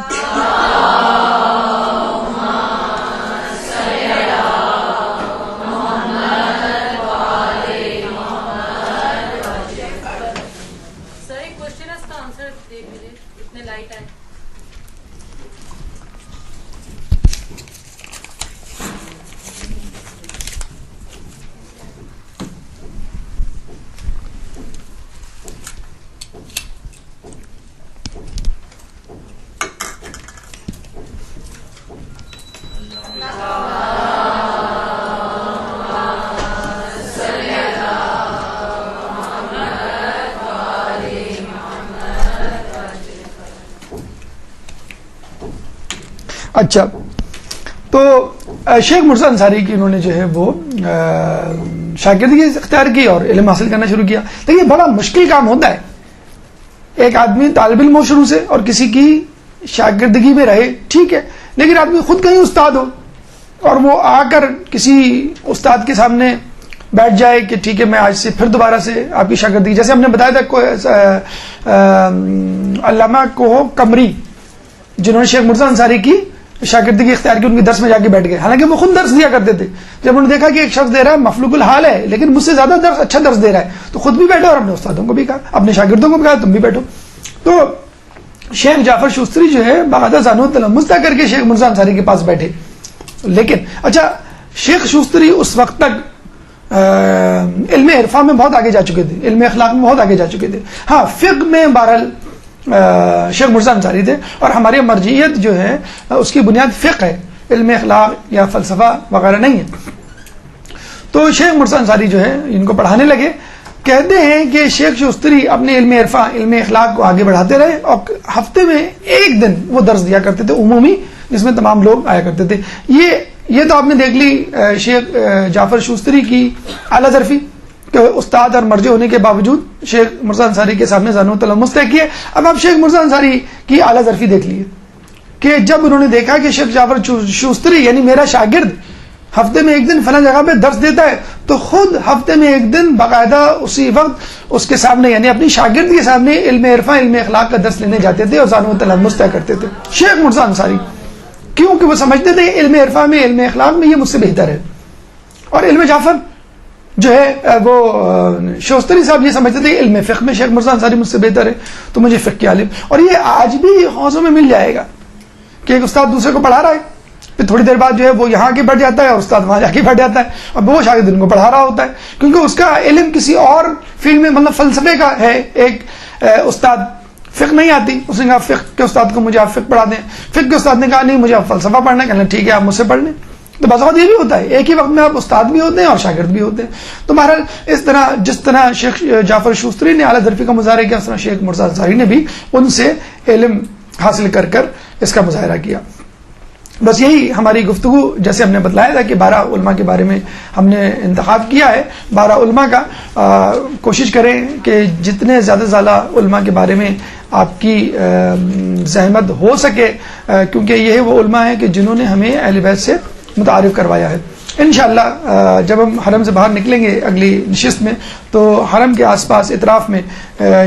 اچھا، تو شیخ مرزا انصاری کی انہوں نے جو ہے وہ شاگردگی اختیار کی اور علم حاصل کرنا شروع کیا. لیکن بڑا مشکل کام ہوتا ہے، ایک آدمی طالب علم ہو شروع سے اور کسی کی شاگردگی میں رہے، ٹھیک ہے، لیکن آدمی خود کہیں استاد ہو اور وہ آ کر کسی استاد کے سامنے بیٹھ جائے کہ ٹھیک ہے میں آج سے پھر دوبارہ سے آپ کی شاگردگی، جیسے ہم نے بتایا تھا علامہ کوہ قمری جنہوں نے شیخ مرزا انصاری کی شاگردگی اختیار کی، ان کے درس میں جا کے بیٹھ گئے، حالانکہ وہ خود درس دیا کرتے تھے. جب انہوں نے دیکھا کہ ایک شخص دے رہا ہے مفلوق الحال ہے لیکن مجھ سے زیادہ درس اچھا درس دے رہا ہے، تو خود بھی بیٹھو اور اپنے استادوں کو بھی کہا، اپنے شاگردوں کو بھی کہا تم بھی بیٹھو. تو شیخ جعفر شوستری جو ہے باقاعدہ زانو تلمذ کر کے شیخ مرزا انصاری کے پاس بیٹھے. لیکن اچھا، شیخ شوستری اس وقت تک علم عرفاں میں بہت آگے جا چکے تھے، علم اخلاق میں بہت آگے جا چکے تھے. ہاں، فقہ میں بہرحال شیخ مرزا انصاری تھے، اور ہماری مرجعیت جو ہے اس کی بنیاد فقہ ہے، علم اخلاق یا فلسفہ وغیرہ نہیں ہے. تو شیخ مرزا انصاری جو ہے ان کو پڑھانے لگے. کہتے ہیں کہ شیخ شوستری اپنے علم عرفاں علم اخلاق کو آگے بڑھاتے رہے اور ہفتے میں ایک دن وہ درس دیا کرتے تھے عمومی، جس میں تمام لوگ آیا کرتے تھے. یہ تو آپ نے دیکھ لی شیخ جعفر شوستری کی اعلیٰ ظرفی کہ استاد اور مرجع ہونے کے باوجود شیخ مرزا انصاری کے سامنے زانو تلمذ طے کیے. اب آپ شیخ مرزا انصاری کی اعلیٰ ظرفی دیکھ لیے کہ جب انہوں نے دیکھا کہ شیخ جعفر شوستری یعنی میرا شاگرد ہفتے میں ایک دن فلاں جگہ پہ درس دیتا ہے، تو خود ہفتے میں ایک دن باقاعدہ اسی وقت اس کے سامنے یعنی اپنی شاگرد کے سامنے علم عرفاں علم اخلاق کا درس لینے جاتے تھے اور زانو تلمذ طے کرتے تھے. شیخ مرزا انصاری کیونکہ وہ سمجھتے تھے علم عرفاں میں علم اخلاق میں یہ مجھ سے بہتر ہے، اور علم جعفر جو ہے وہ شوستری صاحب یہ سمجھتے تھے علم فقہ میں شیخ مرزا انصاری مجھ سے بہتر ہے، تو مجھے فقہ کے عالم. اور یہ آج بھی حوضوں میں مل جائے گا کہ ایک استاد دوسرے کو پڑھا رہا ہے، پھر تھوڑی دیر بعد جو ہے وہ یہاں کے بیٹھ جاتا ہے اور استاد وہاں جا کے بیٹھ جاتا ہے، اور وہ شاگرد ان کو پڑھا رہا ہوتا ہے کیونکہ اس کا علم کسی اور فیلڈ میں مطلب فلسفے کا ہے. ایک استاد فقہ نہیں آتی، اس نے کہا فقہ کے استاد کو مجھے آپ فقہ پڑھا دیں، فقہ کے استاد نے کہا نہیں مجھے آپ فلسفہ پڑھنا ہے، کہنا ٹھیک ہے آپ مجھ سے پڑھ لیں. تو بعض اوقات یہ بھی ہوتا ہے ایک ہی وقت میں آپ استاد بھی ہوتے ہیں اور شاگرد بھی ہوتے ہیں. تو بہرحال اس طرح جس طرح شیخ جعفر شوستری نے اعلیٰ ظرفی کا مظاہرہ کیا، اس طرح شیخ مرزا انصاری نے بھی ان سے علم حاصل کر کر اس کا مظاہرہ کیا. بس یہی ہماری گفتگو، جیسے ہم نے بتلایا تھا کہ 12 علماء کے بارے میں ہم نے انتخاب کیا ہے 12 علماء کا. کوشش کریں کہ جتنے زیادہ زیادہ علماء کے بارے میں آپ کی زحمت ہو سکے، کیونکہ یہ وہ علماء ہیں کہ جنہوں نے ہمیں اہل بیت سے متعارف کروایا ہے. انشاءاللہ جب ہم حرم سے باہر نکلیں گے اگلی نشست میں، تو حرم کے آس پاس اطراف میں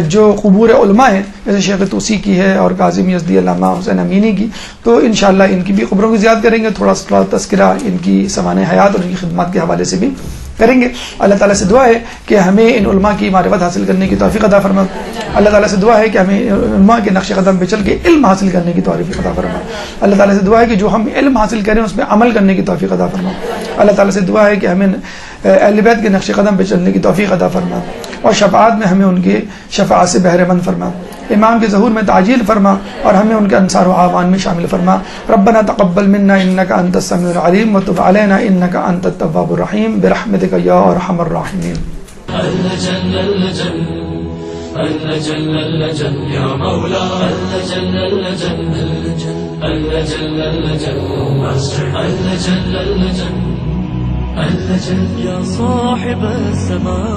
جو قبور علماء ہیں جیسے شیخ توسی کی ہے اور کاظم یزدی علامہ حسین امینی کی، تو انشاءاللہ ان کی بھی قبروں کی زیارت کریں گے، تھوڑا سا تذکرہ ان کی سوانح حیات اور ان کی خدمات کے حوالے سے بھی کریں گے. اللہ تعالیٰ سے دعا ہے کہ ہمیں ان علماء کی معرفت حاصل کرنے کی توفیق عطا فرما. اللہ تعالیٰ سے دعا ہے کہ ہمیں علماء کے نقش قدم پہ چل کے علم حاصل کرنے کی توفیق عطا فرما. اللہ تعالیٰ سے دعا ہے کہ جو ہم علم حاصل کریں اس پہ عمل کرنے کی توفیق عطا فرما. اللہ تعالیٰ سے دعا ہے کہ ہمیں اہل بیت کے نقش قدم پہ چلنے کی توفیق عطا فرما اور شفاعت میں ہمیں ان کے شفاعت سے بہرے مند فرما. امام کے ظہور میں تعجیل فرما اور ہمیں ان کے انصار و اعوان میں شامل فرما. ربنا تقبل منا انك انت السميع العليم وتب علينا انك انت التواب الرحيم برحمتك يا ارحم الراحمين. اللجن اللجن اللجن اللجن يا مولا اللجن اللجن اللجن اللجن اللجن اللجن اللجن يا صاحب السماء